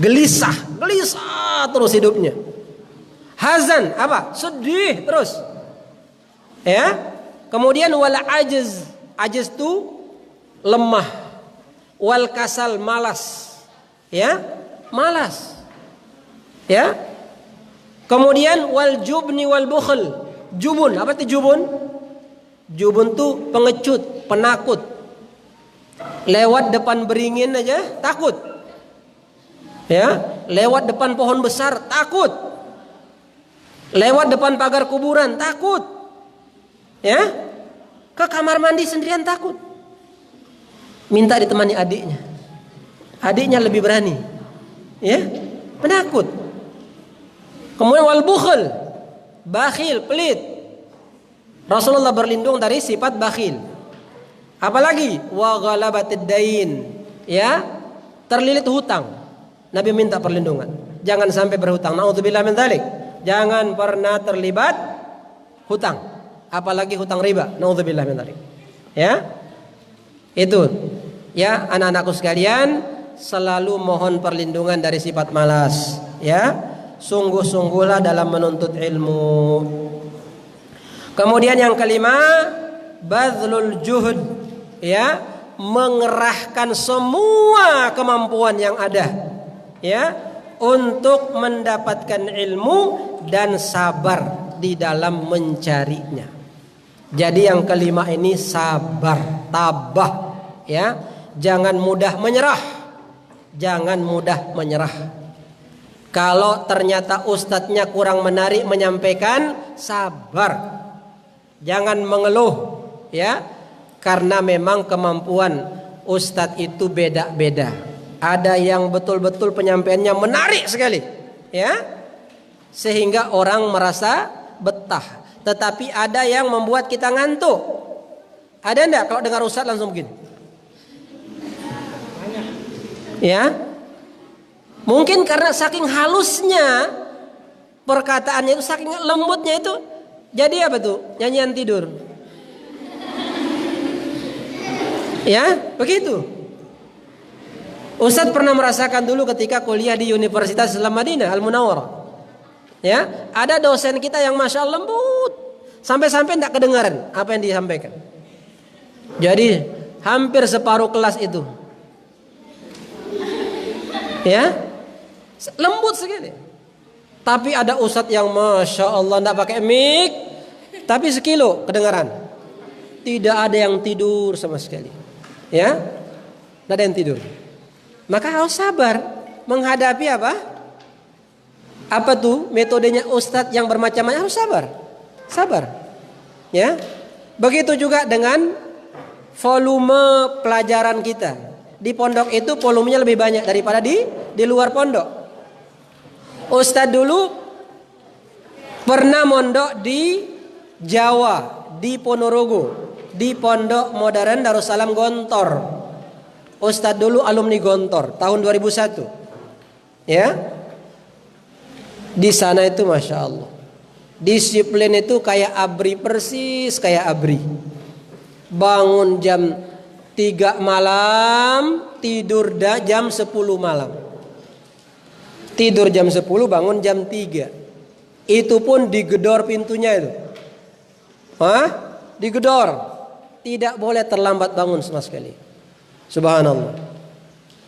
Speaker 2: Gelisah terus hidupnya. Hazan, apa? Sedih terus. Ya. Kemudian wal ajiz itu lemah. Wal kasal, malas. Ya, malas. Ya. Kemudian wal jubni wal bukhl. Jubun, apa itu jubun? Jubun tuh pengecut, penakut. Lewat depan beringin aja takut. Ya, lewat depan pohon besar takut. Lewat depan pagar kuburan takut. Ya, ke kamar mandi sendirian takut. Minta ditemani adiknya. Adiknya lebih berani. Ya, penakut. Kemudian wal bukhl, bakhil, pelit. Rasulullah berlindung dari sifat bakhil. Apalagi wa ghalabatid dain, ya, terlilit hutang. Nabi minta perlindungan. Jangan sampai berhutang. Nauzubillah min dzalik. Jangan pernah terlibat hutang, apalagi hutang riba. Nauzubillah min dzalik. Ya. Itu. Ya, anak-anakku sekalian, selalu mohon perlindungan dari sifat malas, ya. Sungguh-sungguhlah dalam menuntut ilmu. Kemudian yang kelima, bazlul juhud, ya, mengerahkan semua kemampuan yang ada, ya, untuk mendapatkan ilmu dan sabar di dalam mencarinya. Jadi yang kelima ini sabar, tabah, ya, jangan mudah menyerah, jangan mudah menyerah. Kalau ternyata ustadznya kurang menarik menyampaikan, sabar. Jangan mengeluh, ya, karena memang kemampuan ustadz itu beda-beda. Ada yang betul-betul penyampaiannya menarik sekali, ya, sehingga orang merasa betah. Tetapi ada yang membuat kita ngantuk. Ada enggak kalau dengar ustadz langsung begini? Ya, mungkin karena saking halusnya perkataannya itu, saking lembutnya itu, jadi apa tuh? Nyanyian tidur. Ya, begitu. Ustadz pernah merasakan dulu ketika kuliah di Universitas Islam Madinah Al-Munawwarah. Ya, ada dosen kita yang masya Allah lembut, sampai-sampai tidak kedengaran apa yang disampaikan. Jadi hampir separuh kelas itu, ya, lembut sekali. Tapi ada ustadz yang masya Allah tidak pakai mic, tapi sekilo kedengaran. Tidak ada yang tidur sama sekali, ya, tidak ada yang tidur. Maka harus sabar menghadapi apa? Apa tuh metodenya ustadz yang bermacam-macam, harus sabar, sabar, ya. Begitu juga dengan volume pelajaran kita di pondok itu, volumenya lebih banyak daripada di luar pondok. Ustadz dulu pernah mondok di Jawa, di Ponorogo, di Pondok Modern Darussalam Gontor. Ustadz dulu alumni Gontor tahun 2001. Ya. Di sana itu masya Allah, disiplin itu kayak ABRI, persis kayak ABRI. Bangun jam 3 malam, tidur jam 10 malam. Tidur jam 10, bangun jam 3. Itu pun digedor pintunya itu. Hah? Digedor. Tidak boleh terlambat bangun sama sekali. Subhanallah.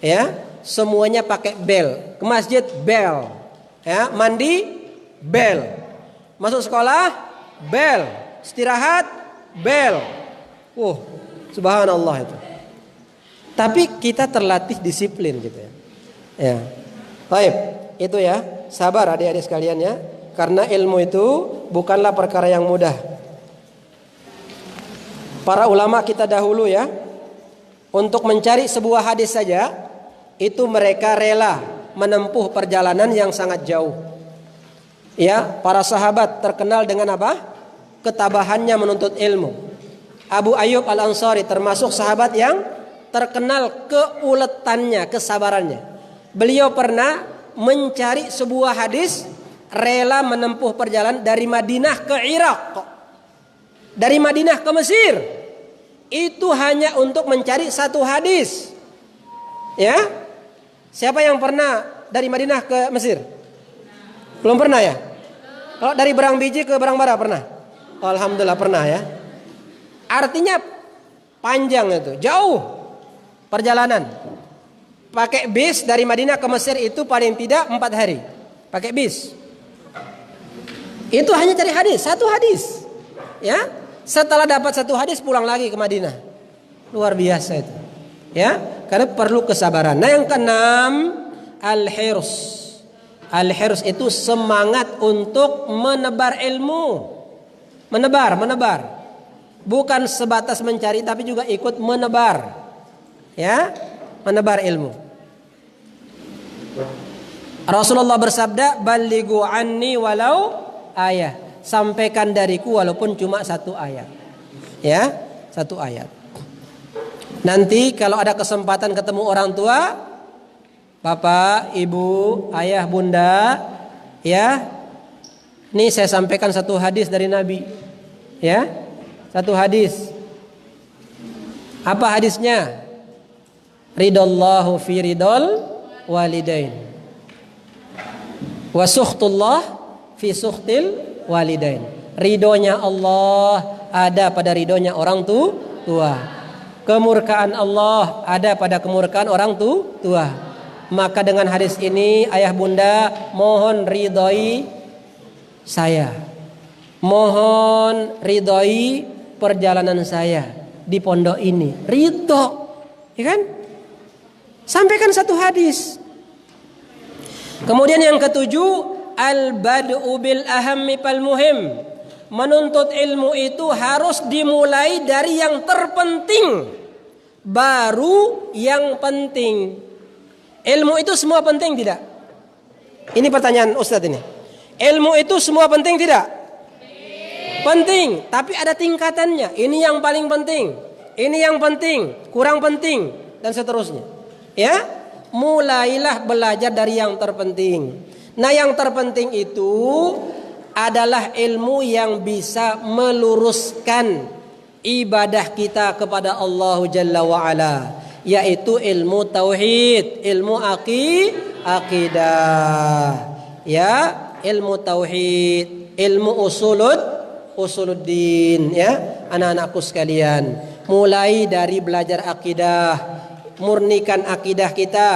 Speaker 2: Ya, semuanya pakai bel. Ke masjid bel. Ya, mandi bel. Masuk sekolah bel. Istirahat bel. Subhanallah itu. Tapi kita terlatih disiplin gitu ya. Ya. Baik, itu ya, sabar adik-adik sekalian ya, karena ilmu itu bukanlah perkara yang mudah. Para ulama kita dahulu ya, untuk mencari sebuah hadis saja, itu mereka rela menempuh perjalanan yang sangat jauh. Ya, para sahabat terkenal dengan apa? Ketabahannya menuntut ilmu. Abu Ayyub Al-Ansari termasuk sahabat yang terkenal keuletannya, kesabarannya. Beliau pernah mencari sebuah hadis, rela menempuh perjalanan dari Madinah ke Irak, dari Madinah ke Mesir. Itu hanya untuk mencari satu hadis. Ya, siapa yang pernah dari Madinah ke Mesir? Belum pernah ya? Kalau dari Berang Biji ke Berang Bara pernah? Oh, alhamdulillah pernah ya. Artinya panjang itu, jauh perjalanan. Pakai bis dari Madinah ke Mesir itu paling tidak 4 hari. Pakai bis. Itu hanya cari hadis, satu hadis. Ya, setelah dapat satu hadis pulang lagi ke Madinah. Luar biasa itu. Ya, karena perlu kesabaran. Nah, yang keenam, al-hirs. Al-hirs itu semangat untuk menebar ilmu. Menebar. Bukan sebatas mencari tapi juga ikut menebar. Ya, menebar ilmu. Rasulullah bersabda, "Ballighu anni walau ayah." Sampaikan dariku walaupun cuma 1 ayat. Ya, 1 ayat. Nanti kalau ada kesempatan ketemu orang tua, bapak, ibu, ayah, bunda, ya, ini saya sampaikan satu hadis dari Nabi, ya, satu hadis. Apa hadisnya? Ridallahu fi ridal walidain, wa sukhtullah fi sukhtil walidain. Ridhonya Allah ada pada ridhonya orang tua. Kemurkaan Allah ada pada kemurkaan orang tua. Maka dengan hadis ini ayah bunda mohon ridhoi saya. Mohon ridhoi perjalanan saya di pondok ini. Ridho, ya kan? Sampaikan satu hadis. Kemudian yang ketujuh, al-bad'u bil ahammi fal muhim. Menuntut ilmu itu harus dimulai dari yang terpenting, baru yang penting. Ilmu itu semua penting tidak? Ini pertanyaan Ustadz ini. Ilmu itu semua penting tidak? Penting, tapi ada tingkatannya. Ini yang paling penting, ini yang penting, kurang penting, dan seterusnya. Ya, mulailah belajar dari yang terpenting. Nah, yang terpenting itu adalah ilmu yang bisa meluruskan ibadah kita kepada Allah Jalla wa'ala, yaitu ilmu tauhid, ilmu akidah, ya, ilmu tauhid, ilmu usuluddin, ya, anak-anakku sekalian. Mulai dari belajar akidah, murnikan akidah kita.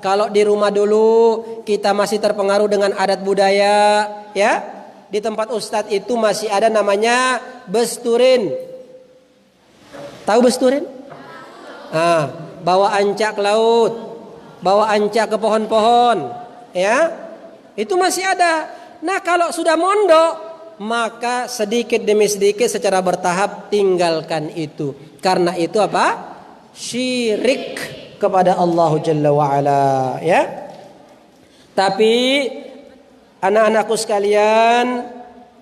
Speaker 2: Kalau di rumah dulu kita masih terpengaruh dengan adat budaya, ya. Di tempat ustadz itu masih ada namanya besturin. Tahu besturin? Bawa ancak ke laut, bawa ancak ke pohon-pohon, ya. Itu masih ada. Nah, kalau sudah mondok, maka sedikit demi sedikit secara bertahap tinggalkan itu. Karena itu apa? Syirik kepada Allah Jalla wa'ala, ya. Tapi anak-anakku sekalian,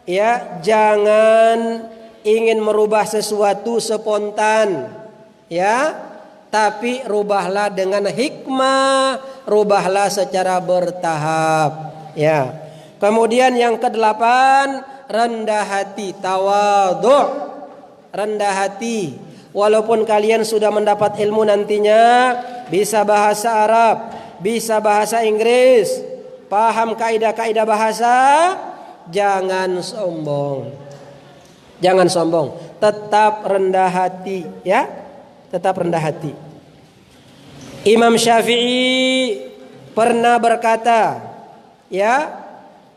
Speaker 2: ya, jangan ingin merubah sesuatu spontan, ya, tapi rubahlah dengan hikmah, rubahlah secara bertahap, ya. Kemudian yang kedelapan, rendah hati, tawadhu', rendah hati. Walaupun kalian sudah mendapat ilmu nantinya, bisa bahasa Arab, bisa bahasa Inggris, paham kaidah-kaidah bahasa, jangan sombong. Jangan sombong, tetap rendah hati, ya. Tetap rendah hati. Imam Syafi'i pernah berkata, ya,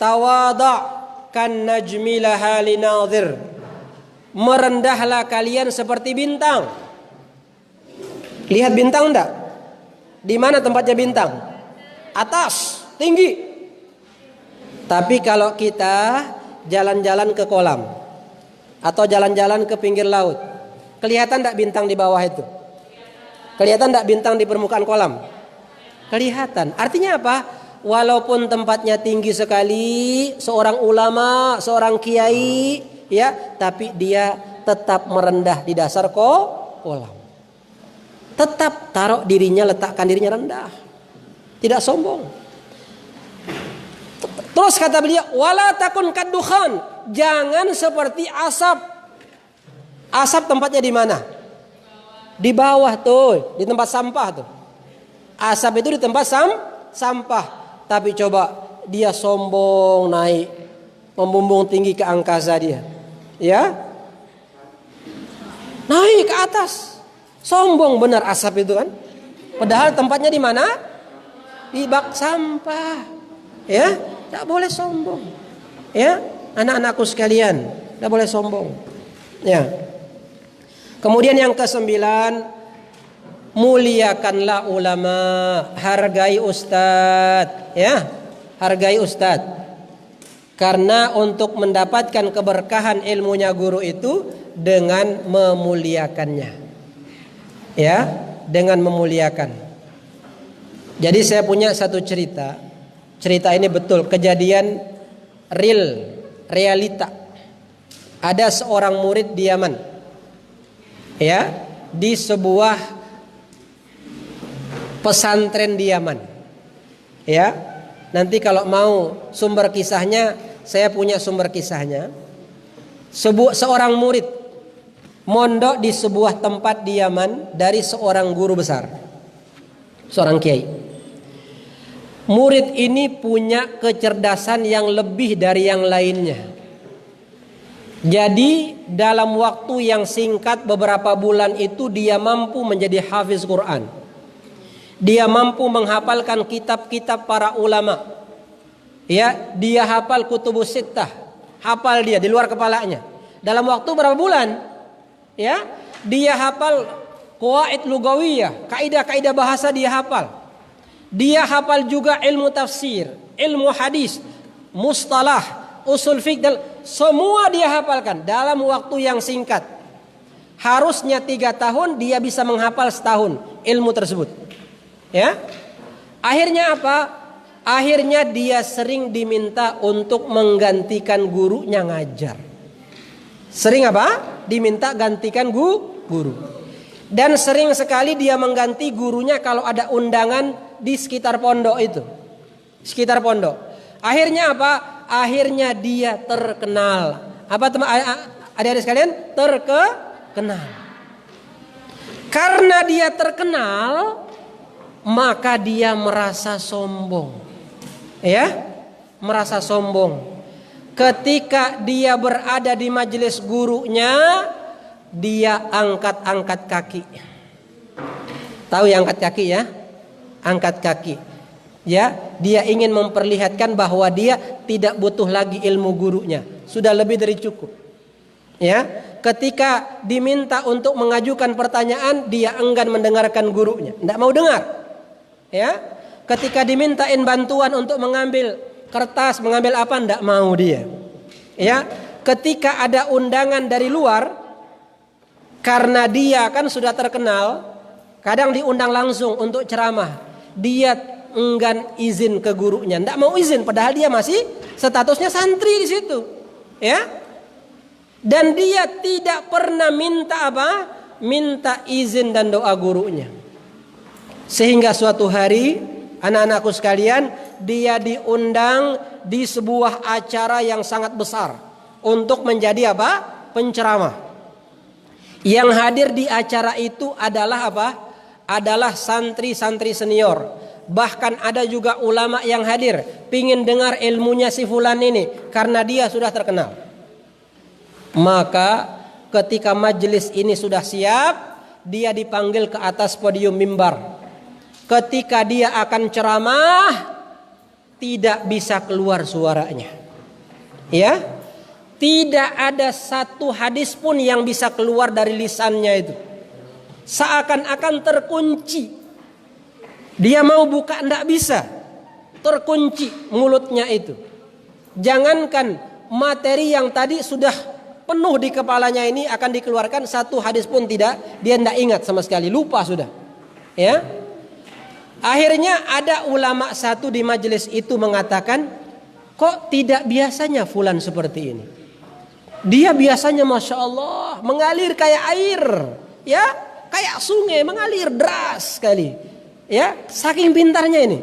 Speaker 2: tawadha' kan najmi laha linadhir. Merendahlah kalian seperti bintang. Lihat bintang enggak? Di mana tempatnya bintang? Atas, tinggi. Tapi kalau kita jalan-jalan ke kolam atau jalan-jalan ke pinggir laut, kelihatan enggak bintang di bawah itu? Kelihatan enggak bintang di permukaan kolam? Kelihatan. Artinya apa? Walaupun tempatnya tinggi sekali, seorang ulama, seorang kiai, ya, tapi dia tetap merendah di dasar kolam. Tetap taruh dirinya, letakkan dirinya rendah. Tidak sombong. Terus kata beliau, wala takun kadukhan, jangan seperti asap. Asap tempatnya di mana? Di bawah tuh, di tempat sampah tuh. Asap itu di tempat sampah. Tapi coba dia sombong naik, membumbung tinggi ke angkasa dia, ya, naik ke atas, sombong benar asap itu kan. Padahal tempatnya di mana? Di bak sampah, ya. Tak boleh sombong, ya, anak-anakku sekalian, tak boleh sombong, ya. Kemudian yang kesembilan, muliakanlah ulama, hargai ustadz, ya, hargai ustadz. Karena untuk mendapatkan keberkahan ilmunya guru itu dengan memuliakannya, ya, dengan memuliakan. Jadi saya punya satu cerita. Cerita ini betul, kejadian realita. Ada seorang murid di Yaman, ya, di sebuah pesantren di Yaman. Ya, nanti kalau mau sumber kisahnya, saya punya sumber kisahnya. Seorang murid mondok di sebuah tempat di Yaman dari seorang guru besar, seorang kiai. Murid ini punya kecerdasan yang lebih dari yang lainnya. Jadi dalam waktu yang singkat beberapa bulan itu dia mampu menjadi hafiz Quran. Dia mampu menghafalkan kitab-kitab para ulama. Ya, dia hafal kutubus sittah. Hafal dia di luar kepalanya. Dalam waktu berapa bulan? Ya, dia hafal qawaid lugawiyah, kaidah-kaidah bahasa dia hafal. Dia hafal juga ilmu tafsir, ilmu hadis, mustalah, usul fiqh, dan semua dia hafalkan dalam waktu yang singkat. Harusnya 3 tahun, dia bisa menghafal setahun ilmu tersebut. Ya, akhirnya apa? Akhirnya dia sering diminta untuk menggantikan gurunya ngajar. Sering apa? Diminta gantikan guru. Dan sering sekali dia mengganti gurunya kalau ada undangan di sekitar pondok itu. Sekitar pondok. Akhirnya apa? Akhirnya dia terkenal. Apa teman adik-adik sekalian? Terkenal. Karena dia terkenal, maka dia merasa sombong. Ya, merasa sombong. Ketika dia berada di majelis gurunya, dia angkat-angkat kaki. Tahu ya angkat kaki ya? Angkat kaki. Ya, dia ingin memperlihatkan bahwa dia tidak butuh lagi ilmu gurunya, sudah lebih dari cukup. Ya, ketika diminta untuk mengajukan pertanyaan, dia enggan mendengarkan gurunya, tidak mau dengar. Ya, ketika dimintain bantuan untuk mengambil kertas, mengambil apa, tidak mau dia. Ya, ketika ada undangan dari luar, karena dia kan sudah terkenal, kadang diundang langsung untuk ceramah, dia enggan izin ke gurunya, tidak mau izin, padahal dia masih statusnya santri di situ, ya. Dan dia tidak pernah minta apa? Minta izin dan doa gurunya. Sehingga suatu hari, anak-anakku sekalian, dia diundang di sebuah acara yang sangat besar untuk menjadi apa? Penceramah. Yang hadir di acara itu adalah apa? Adalah santri-santri senior. Bahkan ada juga ulama yang hadir, pingin dengar ilmunya si fulan ini, karena dia sudah terkenal. Maka ketika majelis ini sudah siap, dia dipanggil ke atas podium mimbar. Ketika dia akan ceramah, tidak bisa keluar suaranya. Ya, tidak ada satu hadis pun yang bisa keluar dari lisannya itu. Seakan-akan terkunci. Dia mau buka tidak bisa, terkunci mulutnya itu. Jangankan materi yang tadi sudah penuh di kepalanya ini akan dikeluarkan, satu hadis pun tidak, dia tidak ingat sama sekali, lupa sudah. Ya, akhirnya ada ulama satu di majelis itu mengatakan, kok tidak biasanya fulan seperti ini? Dia biasanya masya Allah mengalir kayak air, ya, kayak sungai mengalir deras sekali. Ya, saking pintarnya ini.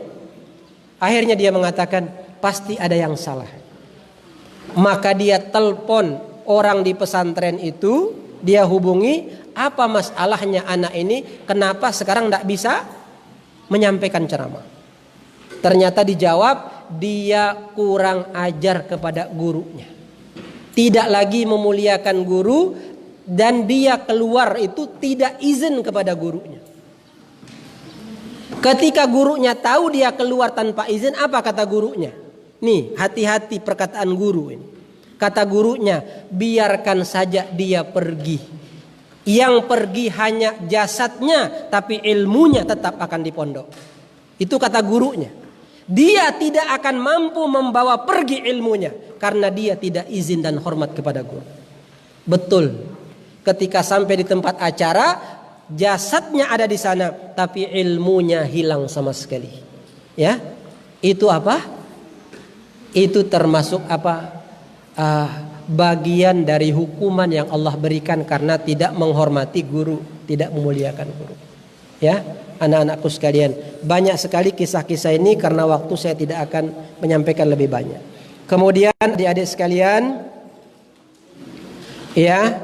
Speaker 2: Akhirnya dia mengatakan, pasti ada yang salah. Maka dia telepon orang di pesantren itu, dia hubungi, apa masalahnya anak ini, kenapa sekarang tidak bisa menyampaikan ceramah. Ternyata dijawab, dia kurang ajar kepada gurunya. Tidak lagi memuliakan guru, dan dia keluar itu tidak izin kepada gurunya. Ketika gurunya tahu dia keluar tanpa izin, apa kata gurunya? Nih, hati-hati perkataan guru ini. Kata gurunya, biarkan saja dia pergi. Yang pergi hanya jasadnya, tapi ilmunya tetap akan di pondok. Itu kata gurunya. Dia tidak akan mampu membawa pergi ilmunya, karena dia tidak izin dan hormat kepada guru. Betul. Ketika sampai di tempat acara, jasadnya ada di sana, tapi ilmunya hilang sama sekali. Ya, itu apa? Itu termasuk apa? Bagian dari hukuman yang Allah berikan karena tidak menghormati guru, tidak memuliakan guru. Ya, anak-anakku sekalian. Banyak sekali kisah-kisah ini, karena waktu saya tidak akan menyampaikan lebih banyak. Kemudian adik-adik sekalian, ya,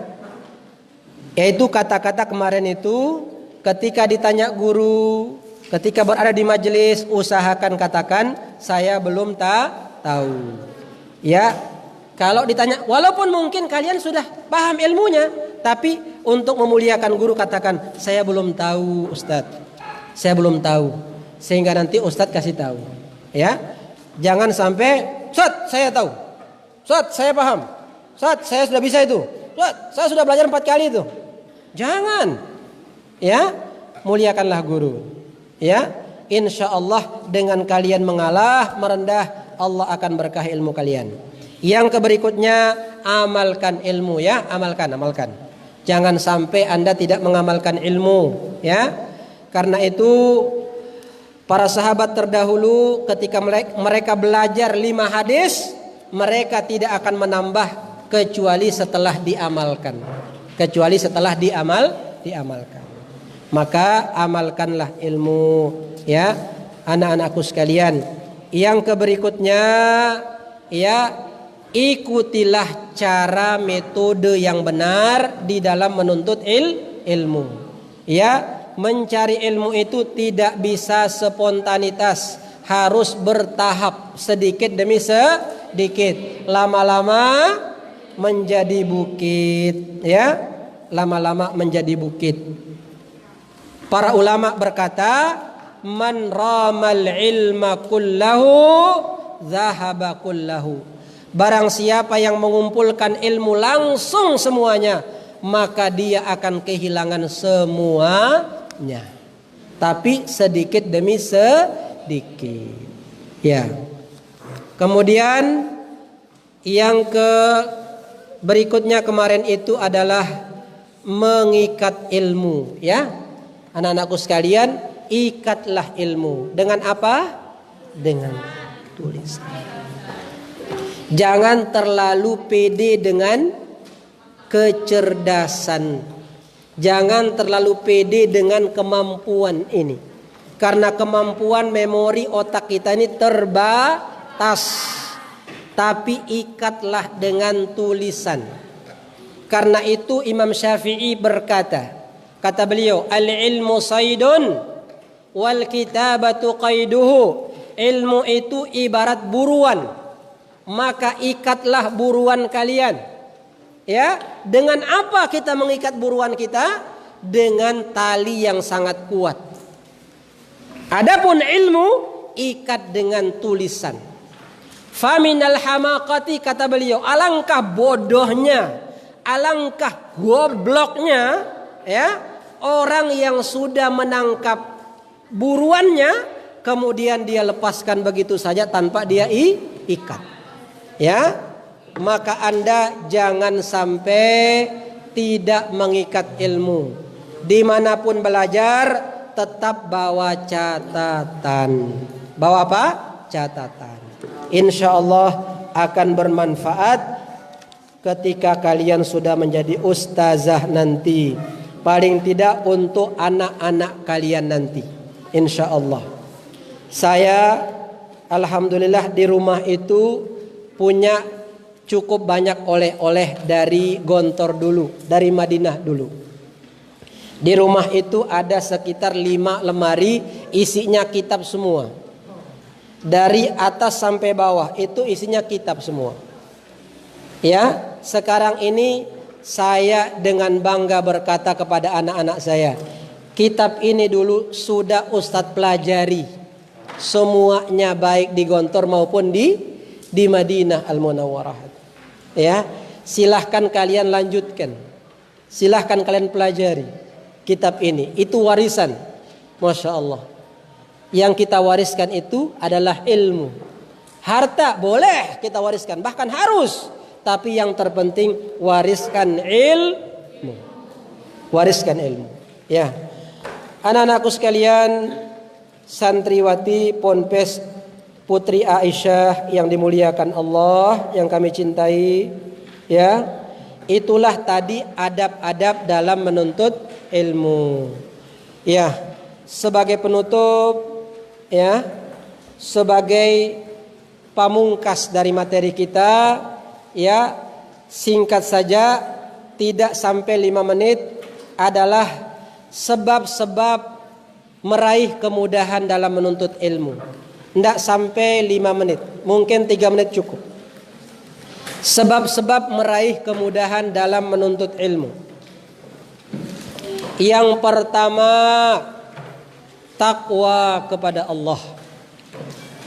Speaker 2: yaitu kata-kata kemarin itu ketika ditanya guru, ketika berada di majelis, usahakan katakan saya belum tahu. Ya, kalau ditanya, walaupun mungkin kalian sudah paham ilmunya, tapi untuk memuliakan guru katakan saya belum tahu Ustadz, saya belum tahu, sehingga nanti Ustadz kasih tahu. Ya, jangan sampai Ustadz saya tahu, Ustadz saya paham, Ustadz saya sudah bisa itu, Ustadz saya sudah belajar 4 kali itu. Jangan. Ya, muliakanlah guru. Ya, insya Allah dengan kalian mengalah, merendah, Allah akan berkah ilmu kalian. Yang berikutnya, amalkan ilmu, ya, amalkan. Jangan sampai Anda tidak mengamalkan ilmu, ya. Karena itu para sahabat terdahulu ketika mereka belajar 5 hadis, mereka tidak akan menambah kecuali setelah diamalkan. Diamalkan. Maka amalkanlah ilmu, ya, anak-anakku sekalian. Yang berikutnya, ya, ikutilah cara metode yang benar di dalam menuntut ilmu. Ya, mencari ilmu itu tidak bisa spontanitas, harus bertahap, sedikit demi sedikit. Lama-lama menjadi bukit, ya, lama-lama menjadi bukit. Para ulama berkata, man ramal ilma kullahu zahaba kullahu. Barang siapa yang mengumpulkan ilmu langsung semuanya, maka dia akan kehilangan semuanya. Tapi sedikit demi sedikit. Ya. Kemudian yang berikutnya kemarin itu adalah mengikat ilmu, ya. Anak-anakku sekalian, ikatlah ilmu. Dengan apa? Dengan tulisan. Jangan terlalu pede dengan kecerdasan. Jangan terlalu pede dengan kemampuan ini. Karena kemampuan memori otak kita ini terbatas. Tapi ikatlah dengan tulisan. Karena itu Imam Syafi'i berkata, kata beliau, al-ilmu saydun wal kitabatu qaiduhu. Ilmu itu ibarat buruan, maka ikatlah buruan kalian. Ya, dengan apa kita mengikat buruan kita? Dengan tali yang sangat kuat. Adapun ilmu, ikat dengan tulisan. Faminal hamaqati, kata beliau, alangkah bodohnya, alangkah gobloknya, ya, orang yang sudah menangkap buruannya kemudian dia lepaskan begitu saja tanpa dia ikat. Ya, maka Anda jangan sampai tidak mengikat ilmu. Dimanapun belajar tetap bawa catatan. Bawa apa? Catatan. Insya Allah akan bermanfaat ketika kalian sudah menjadi ustazah nanti. Paling tidak untuk anak-anak kalian nanti, insya Allah. Saya alhamdulillah di rumah itu punya cukup banyak oleh-oleh dari Gontor dulu, dari Madinah dulu. Di rumah itu ada sekitar 5 lemari, isinya kitab semua. Dari atas sampai bawah itu isinya kitab semua. Ya, sekarang ini saya dengan bangga berkata kepada anak-anak saya, kitab ini dulu sudah Ustadz pelajari semuanya, baik di Gontor maupun di Madinah Al-Munawwarah. Ya, silahkan kalian lanjutkan, silahkan kalian pelajari kitab ini. Itu warisan, masya Allah. Yang kita wariskan itu adalah ilmu. Harta boleh kita wariskan, bahkan harus. Tapi yang terpenting wariskan ilmu. Wariskan ilmu. Ya. Anak-anakku sekalian, santriwati Ponpes Putri Aisyah yang dimuliakan Allah, yang kami cintai, ya. Itulah tadi adab-adab dalam menuntut ilmu. Ya. sebagai penutup, ya, sebagai pamungkas dari materi kita, ya, singkat saja, tidak sampai 5 menit, adalah sebab-sebab meraih kemudahan dalam menuntut ilmu. Tidak sampai 5 menit, mungkin 3 menit cukup. Sebab-sebab meraih kemudahan dalam menuntut ilmu. Yang pertama, takwa kepada Allah.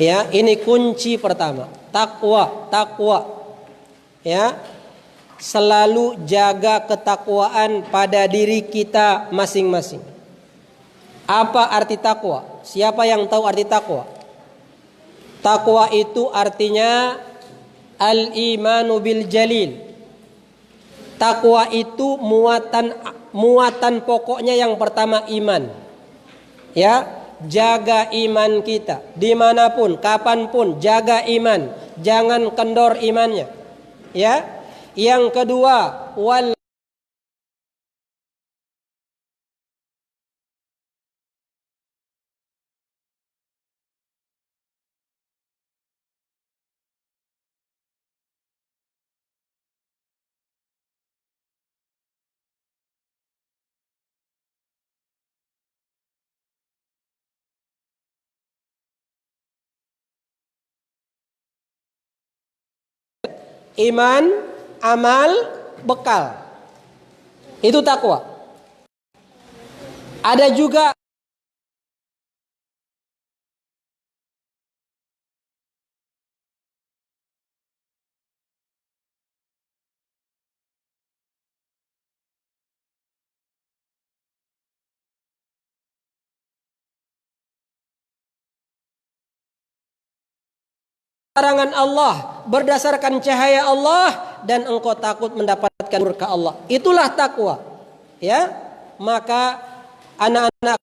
Speaker 2: Ya, ini kunci pertama. Takwa. Ya. Selalu jaga ketakwaan pada diri kita masing-masing. Apa arti takwa? Siapa yang tahu arti takwa? Takwa itu artinya al-imanu bil jalil. Takwa itu muatan pokoknya yang pertama iman. Ya, jaga iman kita dimanapun, kapanpun, jaga iman, jangan kendor imannya. Ya, yang kedua wal iman, amal, bekal. Itu takwa. Ada juga larangan Allah berdasarkan cahaya Allah dan engkau takut mendapatkan murka Allah. Itulah takwa. Ya, maka anak-anak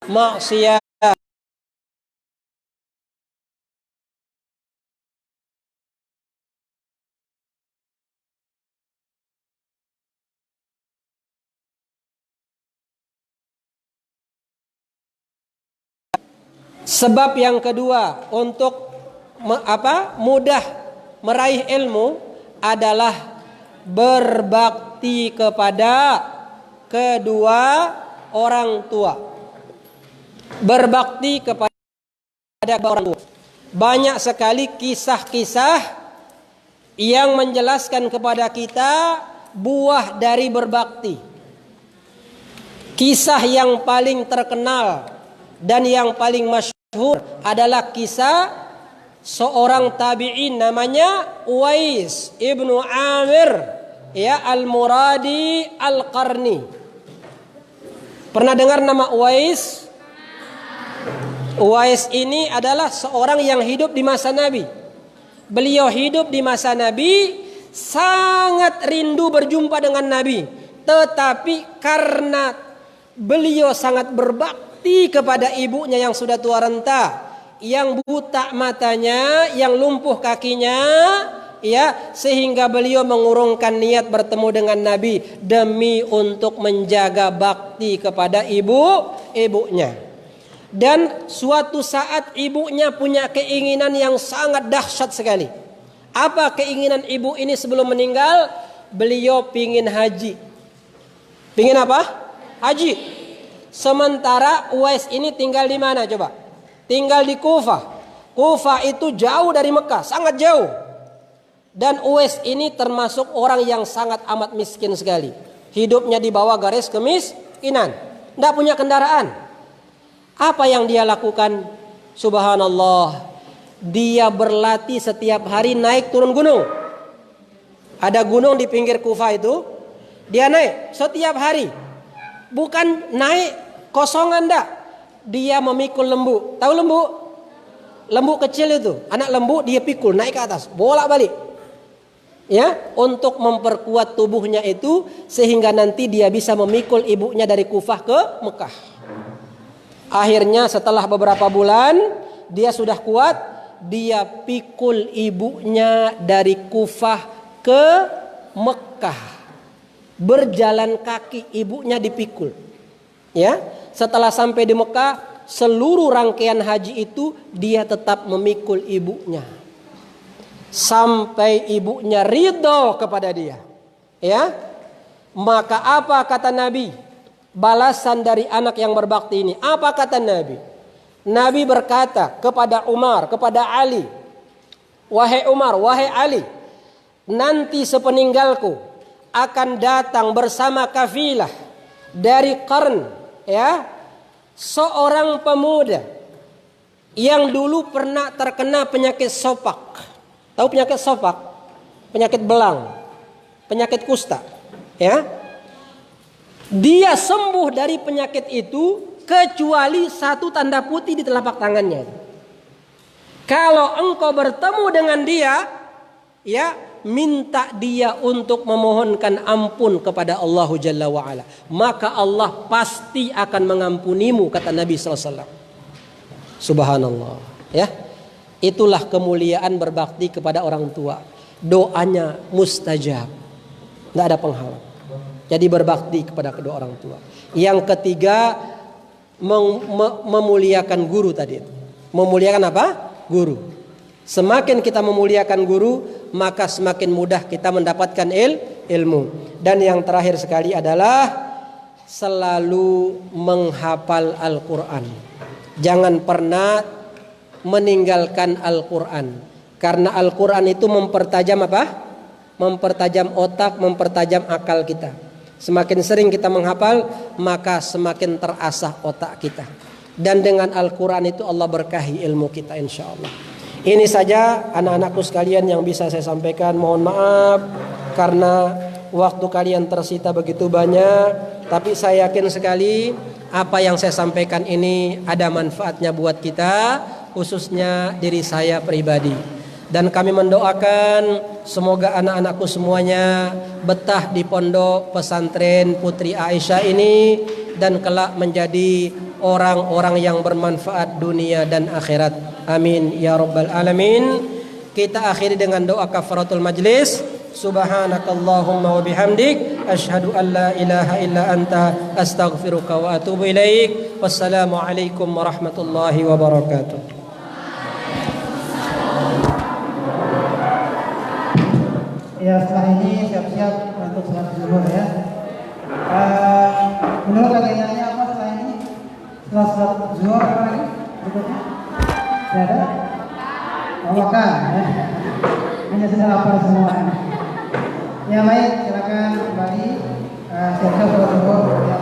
Speaker 2: maksiat, sebab yang kedua untuk mudah meraih ilmu adalah berbakti kepada kedua orang tua. Berbakti kepada orang tua. Banyak sekali kisah-kisah yang menjelaskan kepada kita buah dari berbakti. Kisah yang paling terkenal dan yang paling masyhur adalah kisah seorang tabi'in namanya Uwais ibnu Amir, ya, al-Muradi al-Qarni. Pernah dengar nama Uwais? Uwais ini adalah seorang yang hidup di masa Nabi. Beliau hidup di masa Nabi, sangat rindu berjumpa dengan Nabi. Tetapi karena beliau sangat berbakti kepada ibunya yang sudah tua renta, yang buta matanya, yang lumpuh kakinya, ya, sehingga beliau mengurungkan niat bertemu dengan Nabi demi untuk menjaga bakti kepada ibunya. Dan suatu saat ibunya punya keinginan yang sangat dahsyat sekali. Apa keinginan ibu ini sebelum meninggal? Beliau pingin haji. Pingin apa? Haji. Sementara Uwais ini tinggal di mana coba? Tinggal di Kufah. Kufah itu jauh dari Mekah, sangat jauh. Dan Uwais ini termasuk orang yang sangat amat miskin sekali. Hidupnya di bawah garis kemiskinan. Tidak punya kendaraan. Apa yang dia lakukan? Subhanallah. Dia berlatih setiap hari naik turun gunung. Ada gunung di pinggir Kufah itu. Dia naik setiap hari. Bukan naik kosongan dah. Dia memikul lembu. Tahu lembu? Lembu kecil itu. Anak lembu dia pikul naik ke atas. Bolak-balik. Ya, untuk memperkuat tubuhnya itu sehingga nanti dia bisa memikul ibunya dari Kufah ke Mekah. Akhirnya setelah beberapa bulan dia sudah kuat, dia pikul ibunya dari Kufah ke Mekah. Berjalan kaki ibunya dipikul. Ya, setelah sampai di Mekah, seluruh rangkaian haji itu dia tetap memikul ibunya. Sampai ibunya ridho kepada dia. Ya. Maka apa kata Nabi? Balasan dari anak yang berbakti ini. Apa kata Nabi? Nabi berkata kepada Umar, kepada Ali, wahai Umar, wahai Ali, nanti sepeninggalku akan datang bersama kafilah dari Qarn, ya, seorang pemuda yang dulu pernah terkena penyakit sopak. Tahu penyakit sopak? Penyakit belang, penyakit kusta, ya. Dia sembuh dari penyakit itu kecuali satu tanda putih di telapak tangannya. Kalau engkau bertemu dengan dia, ya, minta dia untuk memohonkan ampun kepada Allah Jalla wa'ala, maka Allah pasti akan mengampunimu, kata Nabi SAW. Subhanallah, ya. Itulah kemuliaan berbakti kepada orang tua. Doanya mustajab, tidak ada penghalang. Jadi berbakti kepada kedua orang tua. Yang ketiga, memuliakan guru tadi. Memuliakan apa? Guru. Semakin kita memuliakan guru, maka semakin mudah kita mendapatkan ilmu. Dan yang terakhir sekali adalah selalu menghafal Al-Quran. Jangan pernah meninggalkan Al-Quran. Karena Al-Quran itu mempertajam apa? Mempertajam otak, mempertajam akal kita. Semakin sering kita menghafal, maka semakin terasah otak kita. Dan dengan Al-Quran itu Allah berkahi ilmu kita, insya Allah. Ini saja anak-anakku sekalian yang bisa saya sampaikan. Mohon maaf karena waktu kalian tersita begitu banyak. Tapi saya yakin sekali apa yang saya sampaikan ini ada manfaatnya buat kita, khususnya diri saya pribadi. Dan kami mendoakan semoga anak-anakku semuanya betah di pondok pesantren Putri Aisyah ini dan kelak menjadi orang-orang yang bermanfaat dunia dan akhirat. Amin ya rabbal alamin. Kita akhiri dengan doa kafaratul majlis. Subhanakallahumma wa bihamdik asyhadu an la ilaha illa anta astaghfiruka wa atubu ilaik. Wassalamu alaikum warahmatullahi wabarakatuh.
Speaker 4: Ya, setelah ini siap-siap untuk sholat zuhur ya. Menurut agendanya apa setelah ini? Setelah sholat zuhur apa lagi? Berikutnya? Tidak ada? Makan ya. Hanya sudah lapar semua. Ya baik, silakan kembali siap-siap sholat zuhur. Ya.